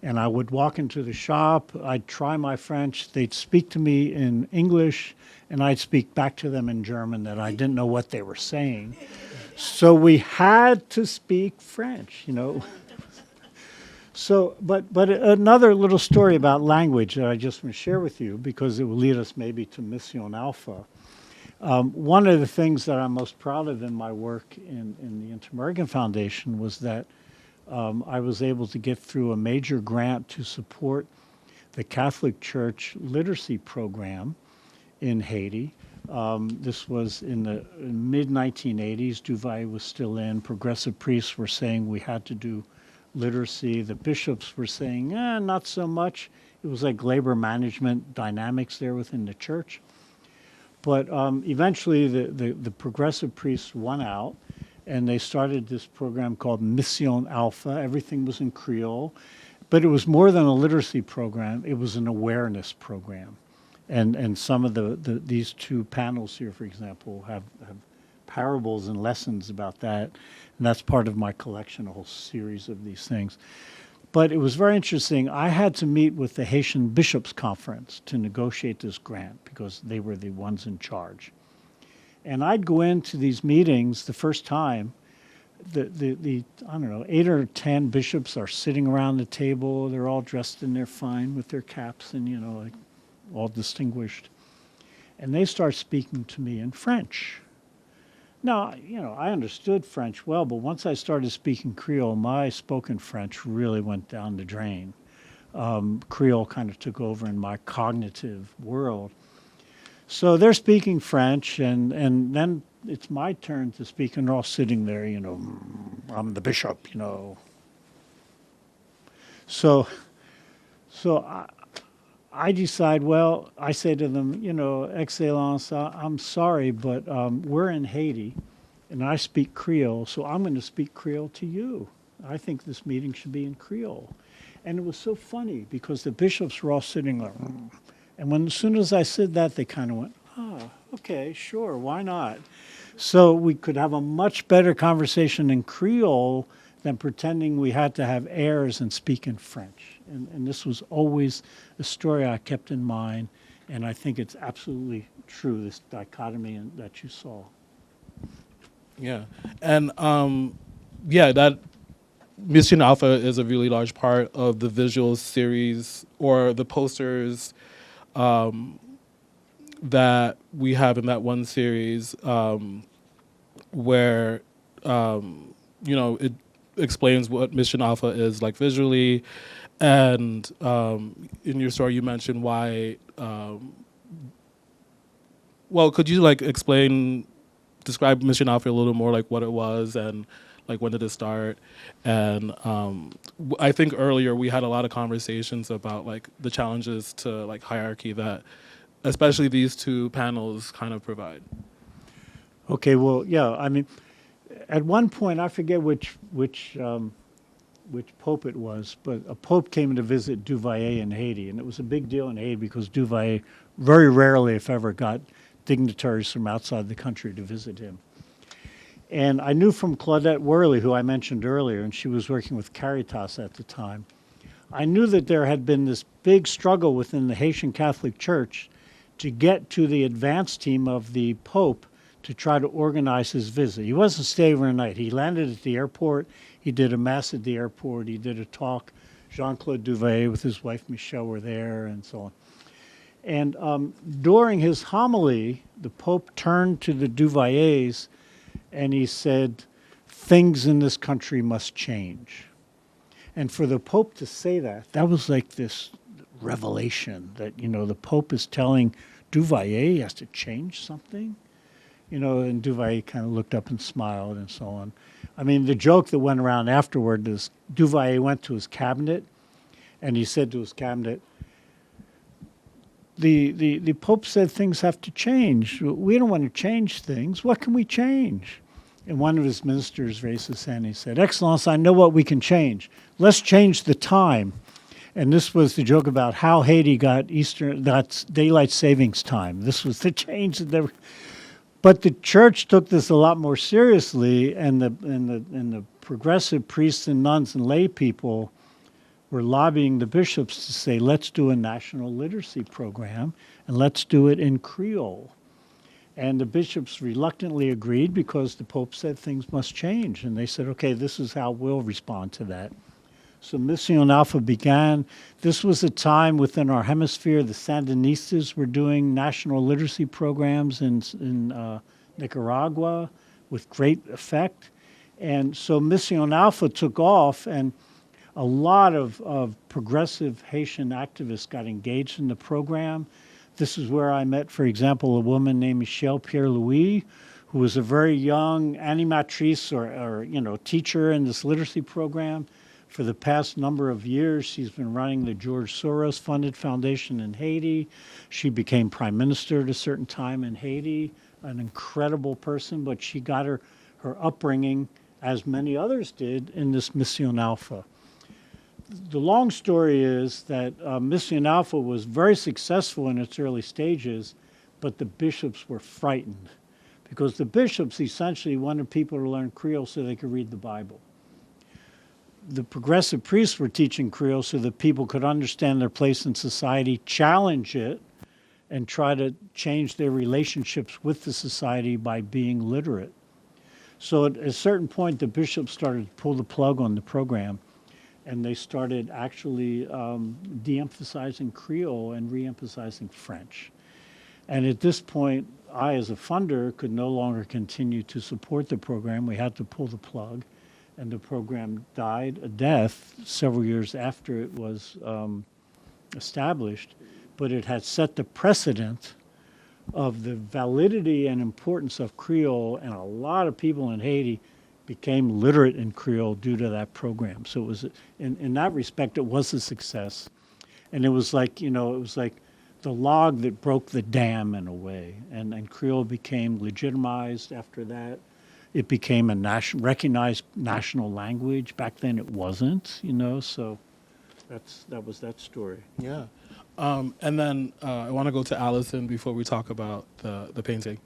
[SPEAKER 4] and I would walk into the shop, I'd try my French, they'd speak to me in English, and I'd speak back to them in German that I didn't know what they were saying. So we had to speak French, So, but another little story about language that I just want to share with you, because it will lead us maybe to Mission Alpha. One of the things that I'm most proud of in my work in the Inter-American Foundation was that I was able to get through a major grant to support the Catholic Church literacy program in Haiti. This was in the mid-1980s. Duvalier was still in. Progressive priests were saying we had to do literacy. The bishops were saying, not so much. It was like labor management dynamics there within the church. But eventually the progressive priests won out, and they started this program called Mission Alpha. Everything was in Creole. But it was more than a literacy program. It was an awareness program. And some of these two panels here, for example, have parables and lessons about that. And that's part of my collection, a whole series of these things. But it was very interesting. I had to meet with the Haitian Bishops' Conference to negotiate this grant because they were the ones in charge. And I'd go into these meetings the first time. The I don't know, 8 or 10 bishops are sitting around the table. They're all dressed in their fine with their caps and, like all distinguished. And they start speaking to me in French. Now, I understood French well, but once I started speaking Creole, my spoken French really went down the drain. Creole kind of took over in my cognitive world. So they're speaking French, and then it's my turn to speak, and they're all sitting there, I'm the bishop, So I decide, I say to them, Excellence, I'm sorry, but we're in Haiti, and I speak Creole, so I'm going to speak Creole to you. I think this meeting should be in Creole. And it was so funny, because the bishops were all sitting there, and as soon as I said that, they kind of went, okay, sure, why not? So we could have a much better conversation in Creole than pretending we had to have airs and speak in French. And this was always a story I kept in mind, and I think it's absolutely true, this dichotomy that you saw.
[SPEAKER 2] Yeah, and that Mission Alpha is a really large part of the visual series or the posters that we have in that one series where it explains what Mission Alpha is like visually, and in your story you mentioned why. Well, could you describe Mission Alpha a little more, like what it was and like when did it start? And I think earlier we had a lot of conversations about like the challenges to like hierarchy that especially these two panels kind of provide.
[SPEAKER 4] Okay, well, yeah, I mean, at one point, I forget which pope it was, but a pope came to visit Duvalier in Haiti, and it was a big deal in Haiti because Duvalier very rarely, if ever, got dignitaries from outside the country to visit him. And I knew from Claudette Worley, who I mentioned earlier, and she was working with Caritas at the time, I knew that there had been this big struggle within the Haitian Catholic Church to get to the advance team of the Pope to try to organize his visit. He wasn't staying overnight. He landed at the airport. He did a mass at the airport. He did a talk. Jean-Claude Duvalier with his wife Michelle were there and so on. And during his homily, the Pope turned to the Duvaliers and he said, things in this country must change. And for the Pope to say that, that was like this revelation that, the Pope is telling Duvalier he has to change something. And Duvalier kind of looked up and smiled and so on. I mean, the joke that went around afterward is Duvalier went to his cabinet and he said to his cabinet, the Pope said things have to change. We don't want to change things. What can we change? And one of his ministers raised his hand and he said, Excellence, I know what we can change. Let's change the time. And this was the joke about how Haiti got daylight savings time. This was the change that they were. But the church took this a lot more seriously, and the progressive priests and nuns and lay people were lobbying the bishops to say, let's do a national literacy program, and let's do it in Creole. And the bishops reluctantly agreed because the Pope said things must change. And they said, okay, this is how we'll respond to that. So Mission Alpha began. This was a time within our hemisphere. The Sandinistas were doing national literacy programs in Nicaragua with great effect. And so Mission Alpha took off, and a lot of progressive Haitian activists got engaged in the program. This is where I met, for example, a woman named Michelle Pierre-Louis, who was a very young animatrice or teacher in this literacy program. For the past number of years, she's been running the George Soros-funded foundation in Haiti. She became prime minister at a certain time in Haiti, an incredible person, but she got her upbringing, as many others did, in this Mission Alpha. The long story is that Mission Alpha was very successful in its early stages, but the bishops were frightened because the bishops essentially wanted people to learn Creole so they could read the Bible. The progressive priests were teaching Creole so that people could understand their place in society, challenge it, and try to change their relationships with the society by being literate. So at a certain point, the bishops started to pull the plug on the program, and they started actually de-emphasizing Creole and re-emphasizing French. And at this point, I, as a funder, could no longer continue to support the program. We had to pull the plug, and the program died a death several years after it was established. But it had set the precedent of the validity and importance of Creole, and a lot of people in Haiti became literate in Creole due to that program. So it was, in that respect, it was a success. And it was like, the log that broke the dam in a way. And Creole became legitimized after that. It became a recognized national language. Back then it wasn't, so that was that story.
[SPEAKER 2] Yeah. And then I want to go to Allison before we talk about the painting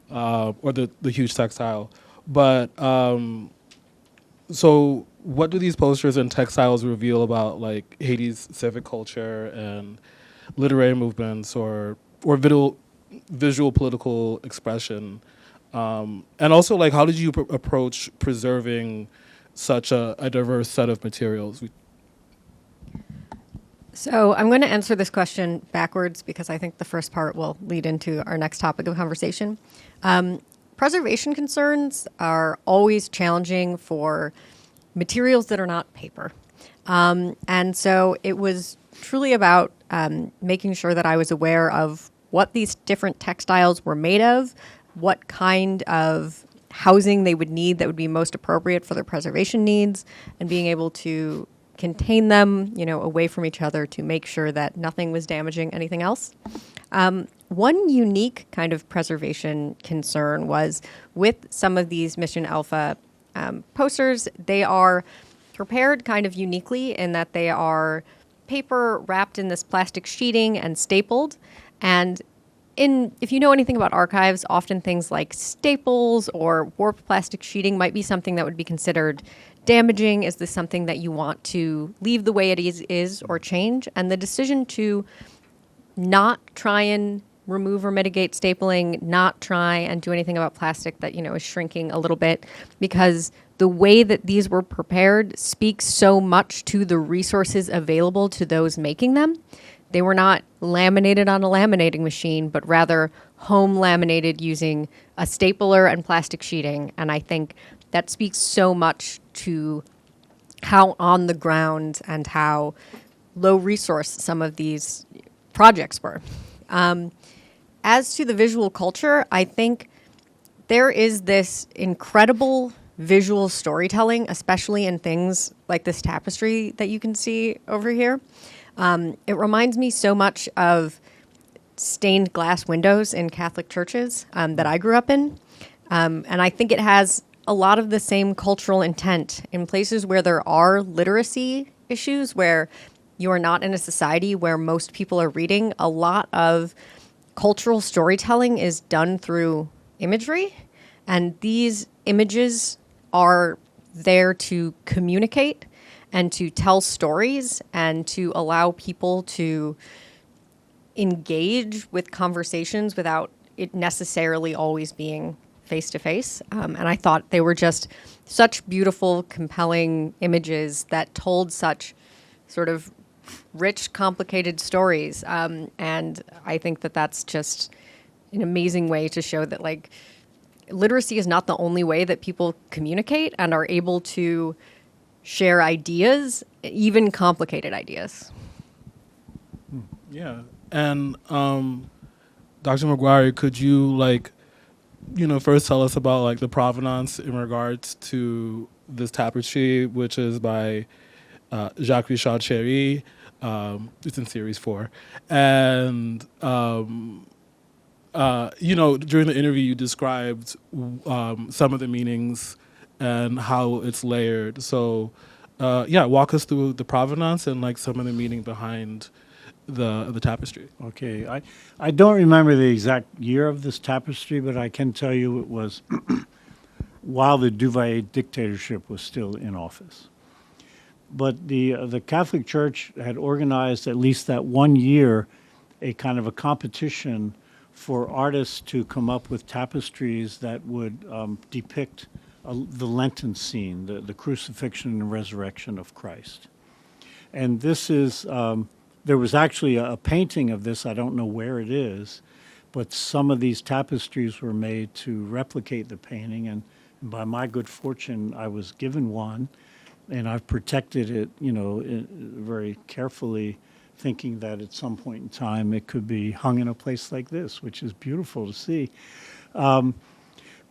[SPEAKER 2] or the huge textile. But so what do these posters and textiles reveal about like Haiti's civic culture and literary movements or visual political expression? And also, like, how did you approach preserving such a diverse set of materials?
[SPEAKER 5] So I'm going to answer this question backwards because I think the first part will lead into our next topic of conversation. Preservation concerns are always challenging for materials that are not paper. And so it was truly about making sure that I was aware of what these different textiles were made of, what kind of housing they would need that would be most appropriate for their preservation needs, and being able to contain them, away from each other to make sure that nothing was damaging anything else. One unique kind of preservation concern was with some of these Mission Alpha posters. They are prepared kind of uniquely in that they are paper wrapped in this plastic sheeting and stapled. And if you know anything about archives, often things like staples or warped plastic sheeting might be something that would be considered damaging. Is this something that you want to leave the way it is or change? And the decision to not try and remove or mitigate stapling, not try and do anything about plastic that, is shrinking a little bit, because the way that these were prepared speaks so much to the resources available to those making them. They were not laminated on a laminating machine, but rather home laminated using a stapler and plastic sheeting. And I think that speaks so much to how on the ground and how low resource some of these projects were. As to the visual culture, I think there is this incredible visual storytelling, especially in things like this tapestry that you can see over here. It reminds me so much of stained glass windows in Catholic churches that I grew up in. And I think it has a lot of the same cultural intent in places where there are literacy issues, where you are not in a society where most people are reading. A lot of cultural storytelling is done through imagery, and these images are there to communicate and to tell stories and to allow people to engage with conversations without it necessarily always being face-to-face. And I thought they were just such beautiful, compelling images that told such sort of rich, complicated stories. And I think that that's just an amazing way to show that, like, literacy is not the only way that people communicate and are able to share ideas, even complicated ideas.
[SPEAKER 2] Yeah. And Dr. Maguire, could you first tell us about the provenance in regards to this tapestry, which is by Jacques Richard Cherry. It's in series 4. And during the interview you described some of the meanings and how it's layered. So walk us through the provenance and some of the meaning behind the tapestry.
[SPEAKER 4] Okay, I don't remember the exact year of this tapestry, but I can tell you it was while the Duvalier dictatorship was still in office. But the Catholic Church had organized, at least that one year, a kind of a competition for artists to come up with tapestries that would depict the Lenten scene, the crucifixion and resurrection of Christ. And this is... there was actually a painting of this. I don't know where it is, but some of these tapestries were made to replicate the painting. And by my good fortune, I was given one, and I've protected it, very carefully, thinking that at some point in time it could be hung in a place like this, which is beautiful to see.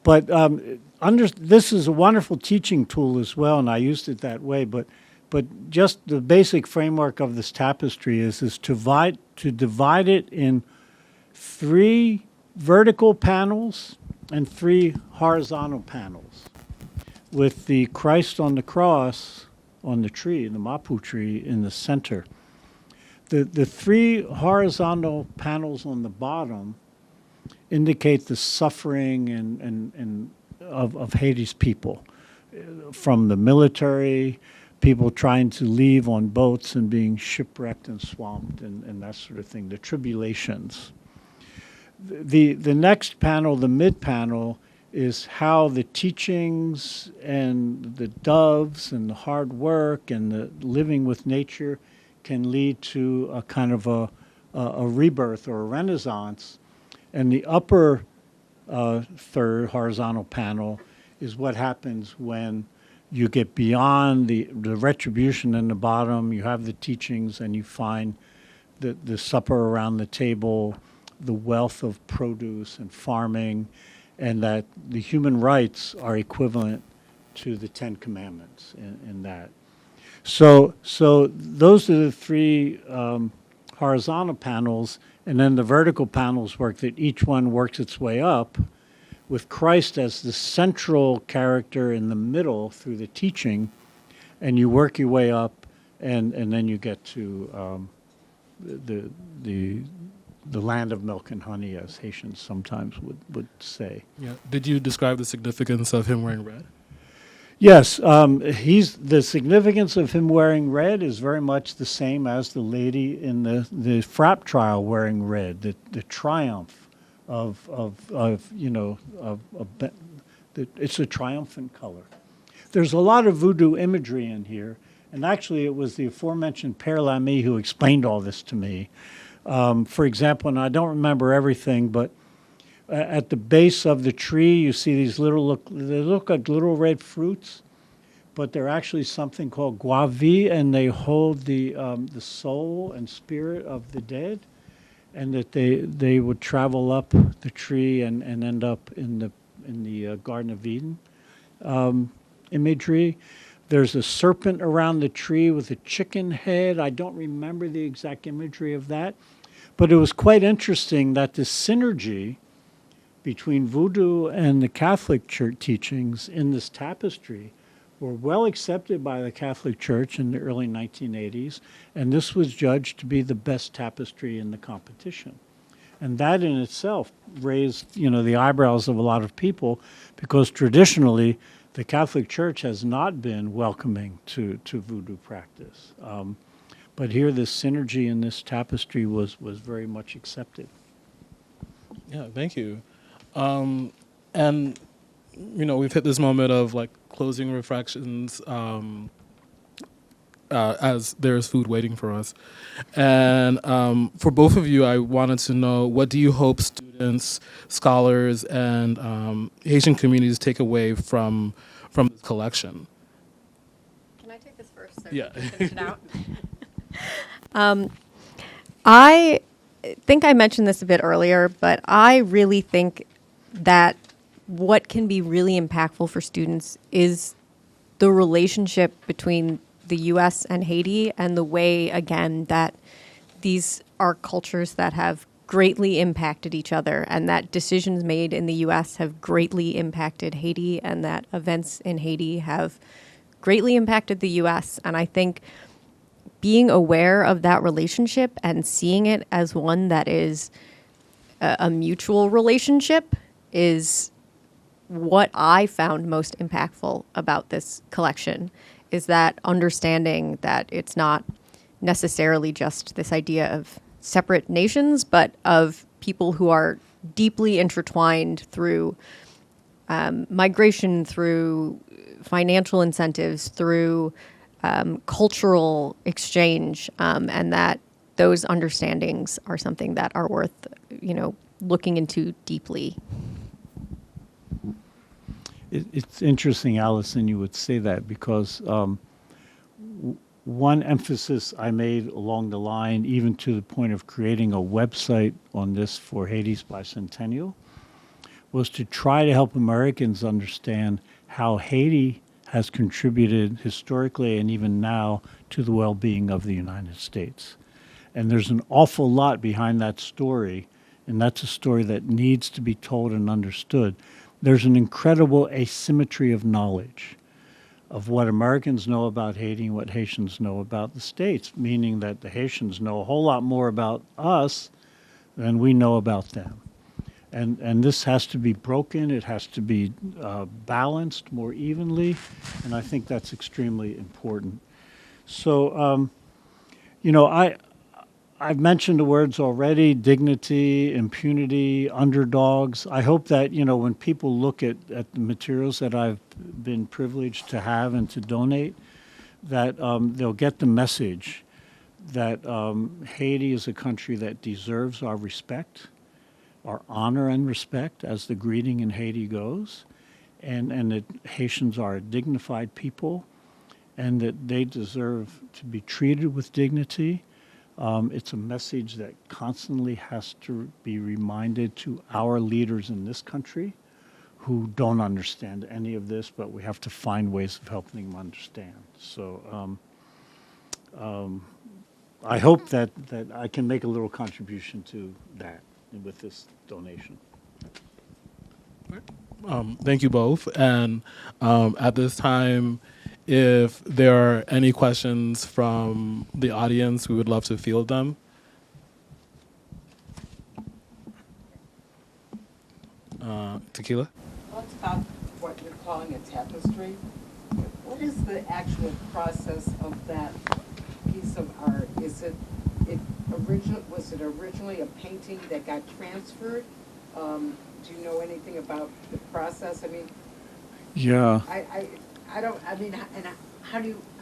[SPEAKER 4] This is a wonderful teaching tool as well, and I used it that way. But just the basic framework of this tapestry is to divide it in 3 vertical panels and 3 horizontal panels, with the Christ on the cross on the tree, the mapu tree, in the center. The 3 horizontal panels on the bottom indicate the suffering and of Haiti's people, from the military, people trying to leave on boats and being shipwrecked and swamped and that sort of thing, the tribulations. The next panel, the mid panel, is how the teachings and the doves and the hard work and the living with nature can lead to a kind of a rebirth or a renaissance. And the upper third horizontal panel is what happens when you get beyond the retribution in the bottom, you have the teachings, and you find the supper around the table, the wealth of produce and farming, and that the human rights are equivalent to the Ten Commandments in that. So those are the three horizontal panels, and then the vertical panels work that each one works its way up, with Christ as the central character in the middle through the teaching, and you work your way up, and then you get to the land of milk and honey, as Haitians sometimes would say.
[SPEAKER 2] Yeah. Did you describe the significance of him wearing red?
[SPEAKER 4] Yes, the significance of him wearing red is very much the same as the lady in the Frapp trial wearing red. The triumph it's a triumphant color. There's a lot of voodoo imagery in here, and actually it was the aforementioned Père Lamy who explained all this to me. For example, and I don't remember everything, but at the base of the tree, you see these they look like little red fruits, but they're actually something called guavi, and they hold the soul and spirit of the dead, and that they would travel up the tree and end up in the Garden of Eden imagery. There's a serpent around the tree with a chicken head. I don't remember the exact imagery of that, but it was quite interesting that the synergy between voodoo and the Catholic Church teachings in this tapestry were well accepted by the Catholic Church in the early 1980s, and this was judged to be the best tapestry in the competition. And that in itself raised, the eyebrows of a lot of people, because traditionally the Catholic Church has not been welcoming to voodoo practice. But here, this synergy in this tapestry was very much accepted.
[SPEAKER 2] Yeah, thank you. And we've hit this moment of like closing reflections as there's food waiting for us. And for both of you, I wanted to know, what do you hope students, scholars, and Haitian communities take away from this collection?
[SPEAKER 5] Can I take this first? So
[SPEAKER 2] Yeah.
[SPEAKER 5] we can finish it out? I think I mentioned this a bit earlier, but I really think that what can be really impactful for students is the relationship between the U.S. and Haiti, and the way, again, that these are cultures that have greatly impacted each other, and that decisions made in the U.S. have greatly impacted Haiti, and that events in Haiti have greatly impacted the U.S. And I think being aware of that relationship and seeing it as one that is a mutual relationship is what I found most impactful about this collection, is that understanding that it's not necessarily just this idea of separate nations, but of people who are deeply intertwined through migration, through financial incentives, through cultural exchange, and that those understandings are something that are worth, looking into deeply.
[SPEAKER 4] It's interesting, Allison, you would say that, because one emphasis I made along the line, even to the point of creating a website on this for Haiti's bicentennial, was to try to help Americans understand how Haiti has contributed historically and even now to the well-being of the United States. And there's an awful lot behind that story, and that's a story that needs to be told and understood. There's an incredible asymmetry of knowledge of what Americans know about Haiti and what Haitians know about the States, meaning that the Haitians know a whole lot more about us than we know about them. And this has to be broken. It has to be balanced more evenly, and I think that's extremely important. So, I've mentioned the words already: dignity, impunity, underdogs. I hope that, when people look at the materials that I've been privileged to have and to donate, that they'll get the message that Haiti is a country that deserves our respect, our honor and respect, as the greeting in Haiti goes, and that Haitians are a dignified people, and that they deserve to be treated with dignity. It's a message that constantly has to be reminded to our leaders in this country who don't understand any of this, but we have to find ways of helping them understand. So I hope that I can make a little contribution to that with this donation.
[SPEAKER 2] Thank you both. And at this time, if there are any questions from the audience, we would love to field them. Tequila?
[SPEAKER 6] Let's talk what you're calling a tapestry. What is the actual process of that piece of art? Was it originally a painting that got transferred? Do you know anything about the process? I mean,
[SPEAKER 4] Yeah.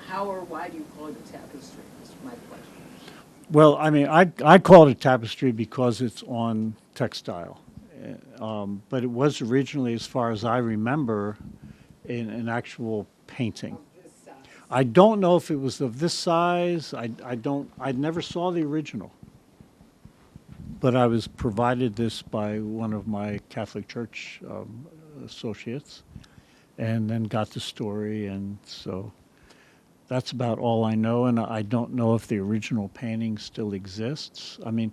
[SPEAKER 6] How or why do you call it a tapestry? Is my question.
[SPEAKER 4] Well, I mean, I call it a tapestry because it's on textile. But it was originally, as far as I remember, an actual painting.
[SPEAKER 6] Of this size.
[SPEAKER 4] I don't know if it was of this size. I never saw the original. But I was provided this by one of my Catholic Church associates, and then got the story, and so that's about all I know. And I don't know if the original painting still exists. I mean,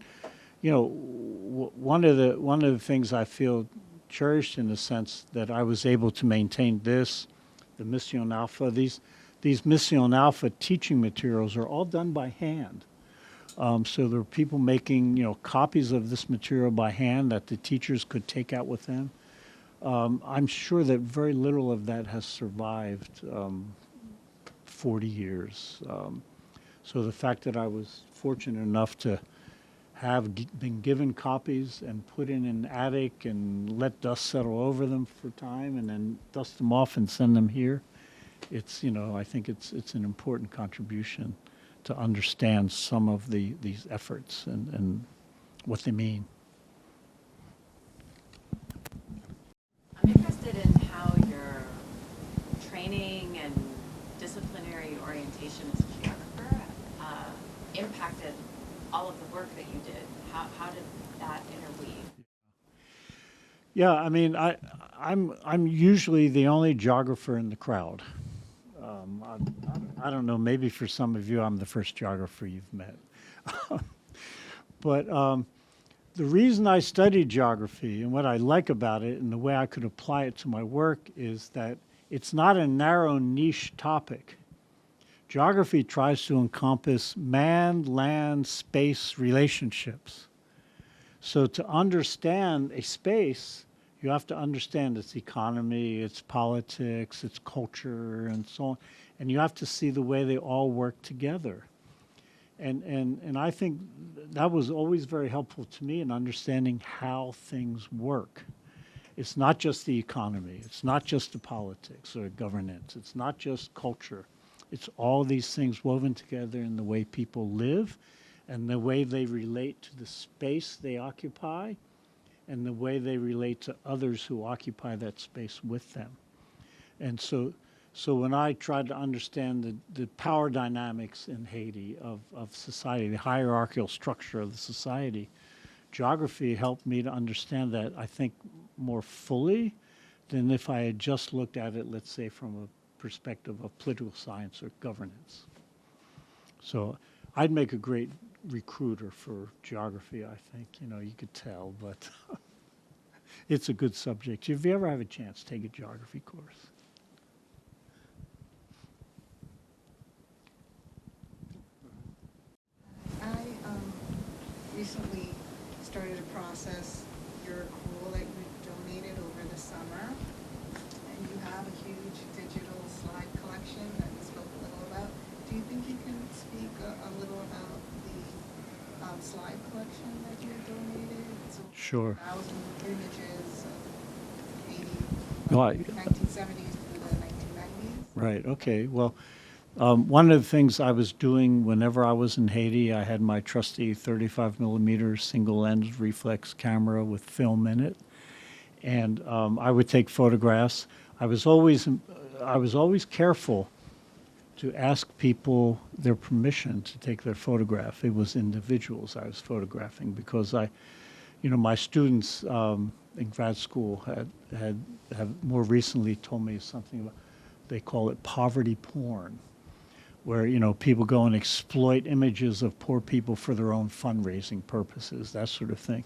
[SPEAKER 4] one of the things I feel cherished in the sense that I was able to maintain this, the Mission Alpha. These Mission Alpha teaching materials are all done by hand. So there are people making, copies of this material by hand that the teachers could take out with them. I'm sure that very little of that has survived 40 years. So the fact that I was fortunate enough to have been given copies and put in an attic and let dust settle over them for time and then dust them off and send them here, it's, I think it's an important contribution to understand some of these efforts and what they mean.
[SPEAKER 7] I'm interested in how your training and disciplinary orientation as a geographer impacted all of the work that you did. How did that interweave?
[SPEAKER 4] Yeah, I mean, I'm usually the only geographer in the crowd. I don't know, maybe for some of you, I'm the first geographer you've met. But the reason I studied geography and what I like about it and the way I could apply it to my work is that it's not a narrow niche topic. Geography tries to encompass man, land, space relationships. So to understand a space, you have to understand its economy, its politics, its culture, and so on. And you have to see the way they all work together. And I think that was always very helpful to me in understanding how things work. It's not just the economy. It's not just the politics or governance. It's not just culture. It's all these things woven together in the way people live and the way they relate to the space they occupy and the way they relate to others who occupy that space with them. And so when I tried to understand the power dynamics in Haiti of society, the hierarchical structure of the society, geography helped me to understand that, I think, more fully than if I had just looked at it, let's say, from a perspective of political science or governance. So I'd make a great recruiter for geography, I think. You could tell, but it's a good subject. If you ever have a chance, take a geography course.
[SPEAKER 8] I recently started a process, your accrual that you donated over the summer, and you have a huge digital slide collection that you spoke a little about. Do you think you can speak a little about the slide collection that you donated. It's over
[SPEAKER 4] Sure.
[SPEAKER 8] 1,000 images of Haiti
[SPEAKER 4] No,
[SPEAKER 8] from
[SPEAKER 4] I-
[SPEAKER 8] the 1970s through the 1990s.
[SPEAKER 4] Right, okay. Well, one of the things I was doing whenever I was in Haiti, I had my trusty 35 millimeter single lens reflex camera with film in it. And I would take photographs. I was always careful to ask people their permission to take their photograph. It was individuals I was photographing because my students in grad school have more recently told me something about, they call it poverty porn, where people go and exploit images of poor people for their own fundraising purposes, that sort of thing.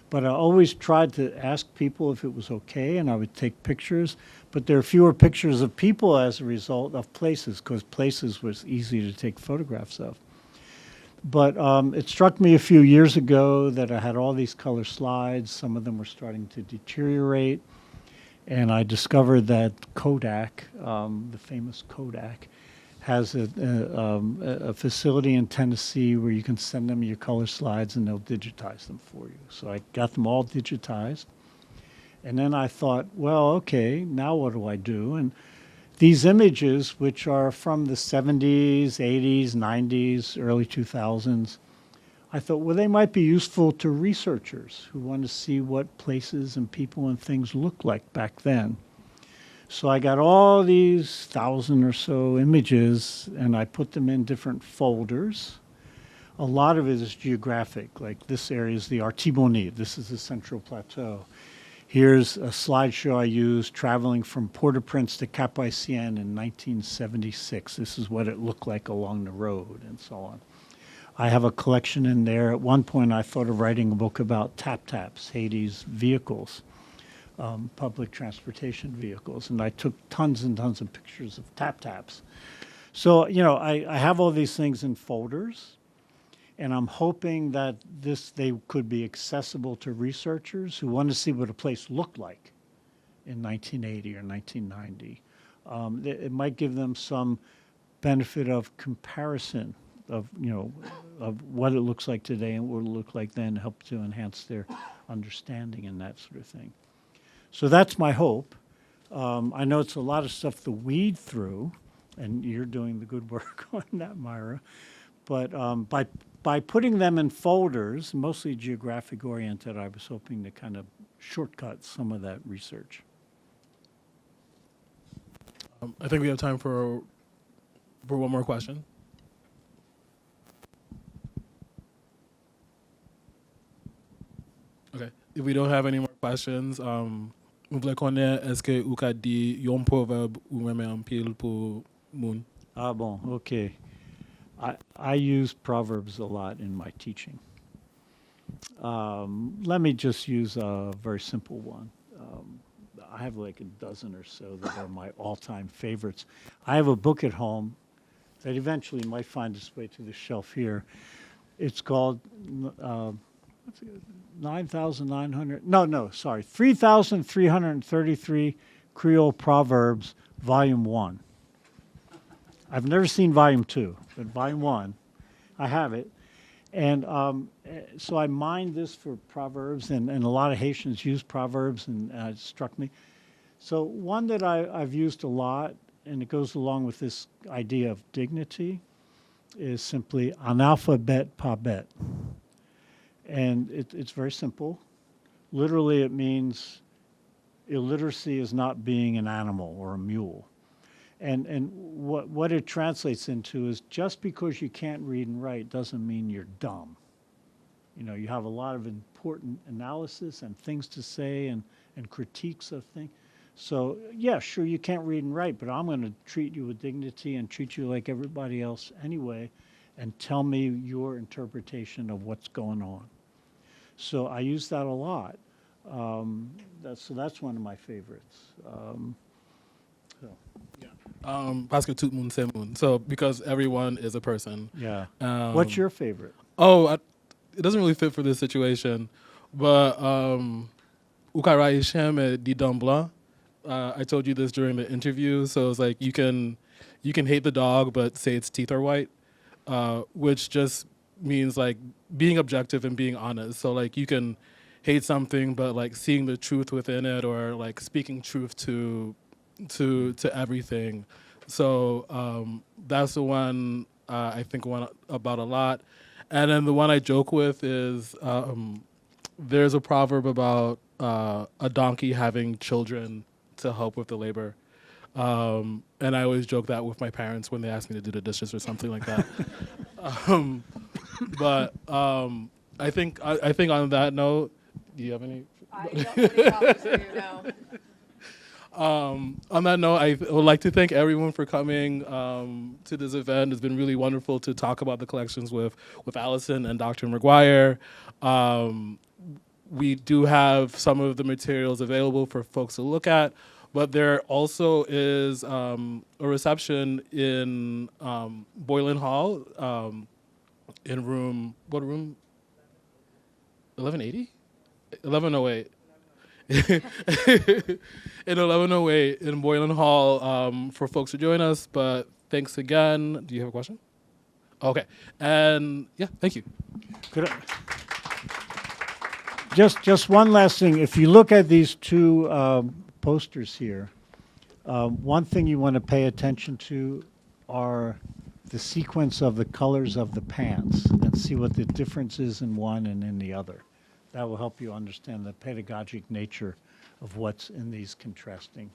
[SPEAKER 4] But I always tried to ask people if it was okay, and I would take pictures. But there are fewer pictures of people as a result of places, because places was easy to take photographs of. But it struck me a few years ago that I had all these color slides. Some of them were starting to deteriorate. And I discovered that Kodak, the famous Kodak, has a facility in Tennessee where you can send them your color slides and they'll digitize them for you. So I got them all digitized. And then I thought, well, okay, now what do I do? And these images, which are from the 70s, 80s, 90s, early 2000s, I thought, well, they might be useful to researchers who want to see what places and people and things looked like back then. So I got all these 1,000 or so images, and I put them in different folders. A lot of it is geographic, like this area is the Artibonite. This is the Central Plateau. Here's a slideshow I used traveling from Port-au-Prince to Cap-Haïtien in 1976. This is what it looked like along the road and so on. I have a collection in there. At one point, I thought of writing a book about tap-taps, Haiti's vehicles. Public transportation vehicles, and I took tons and tons of pictures of tap-taps. So, I have all these things in folders, and I'm hoping that they could be accessible to researchers who want to see what a place looked like in 1980 or 1990. It might give them some benefit of comparison of what it looks like today and what it looked like then, help to enhance their understanding and that sort of thing. So that's my hope. I know it's a lot of stuff to weed through, and you're doing the good work on that, Myra. But by putting them in folders, mostly geographic oriented, I was hoping to kind of shortcut some of that research.
[SPEAKER 2] I think we have time for one more question. Okay. If we don't have any more questions, je voulais connaître, est-ce que vous avez dit un proverbe ou même un pile pour moun?
[SPEAKER 4] Ah bon, okay. I use proverbs a lot in my teaching. Let me just use a very simple one. I have like a dozen or so that are my all-time favorites. I have a book at home that eventually might find its way to the shelf here. It's called 3,333 Creole Proverbs, Volume 1. I've never seen Volume 2, but Volume 1, I have it. And so I mined this for Proverbs, and a lot of Haitians use Proverbs, and it struck me. So one that I've used a lot, and it goes along with this idea of dignity, is simply analphabet pas bête. And it's very simple. Literally, it means illiteracy is not being an animal or a mule. And what it translates into is just because you can't read and write doesn't mean you're dumb. You have a lot of important analysis and things to say and critiques of things. So, yeah, sure, you can't read and write, but I'm going to treat you with dignity and treat you like everybody else anyway, and tell me your interpretation of what's going on. So I use that a lot. That's one of my favorites.
[SPEAKER 2] Parce que tout le monde c'est moun. So because everyone is a person.
[SPEAKER 4] Yeah. What's your favorite?
[SPEAKER 2] It doesn't really fit for this situation, but Ukara Ishem di Dom Blanc. I told you this during the interview, so it's like you can hate the dog, but say its teeth are white, which just means like being objective and being honest. So like you can hate something, but like seeing the truth within it, or like speaking truth to everything. So that's the one I think one about a lot. And then the one I joke with is there's a proverb about a donkey having children to help with the labor. And I always joke that with my parents when they ask me to do the dishes or something like that. But I think on that note, do you have any?
[SPEAKER 5] I don't have any problems with you now.
[SPEAKER 2] On that note, I would like to thank everyone for coming to this event. It's been really wonderful to talk about the collections with Allison and Dr. Maguire. We do have some of the materials available for folks to look at, but there also is a reception in Boylan Hall in room, what room? 1180? 1108. In 1108 in Boylan Hall for folks to join us. But thanks again. Do you have a question? Okay. And yeah, thank you.
[SPEAKER 4] Could I, just one last thing. If you look at these two posters here, one thing you want to pay attention to are the sequence of the colors of the pants and see what the difference is in one and in the other. That will help you understand the pedagogic nature of what's in these contrasting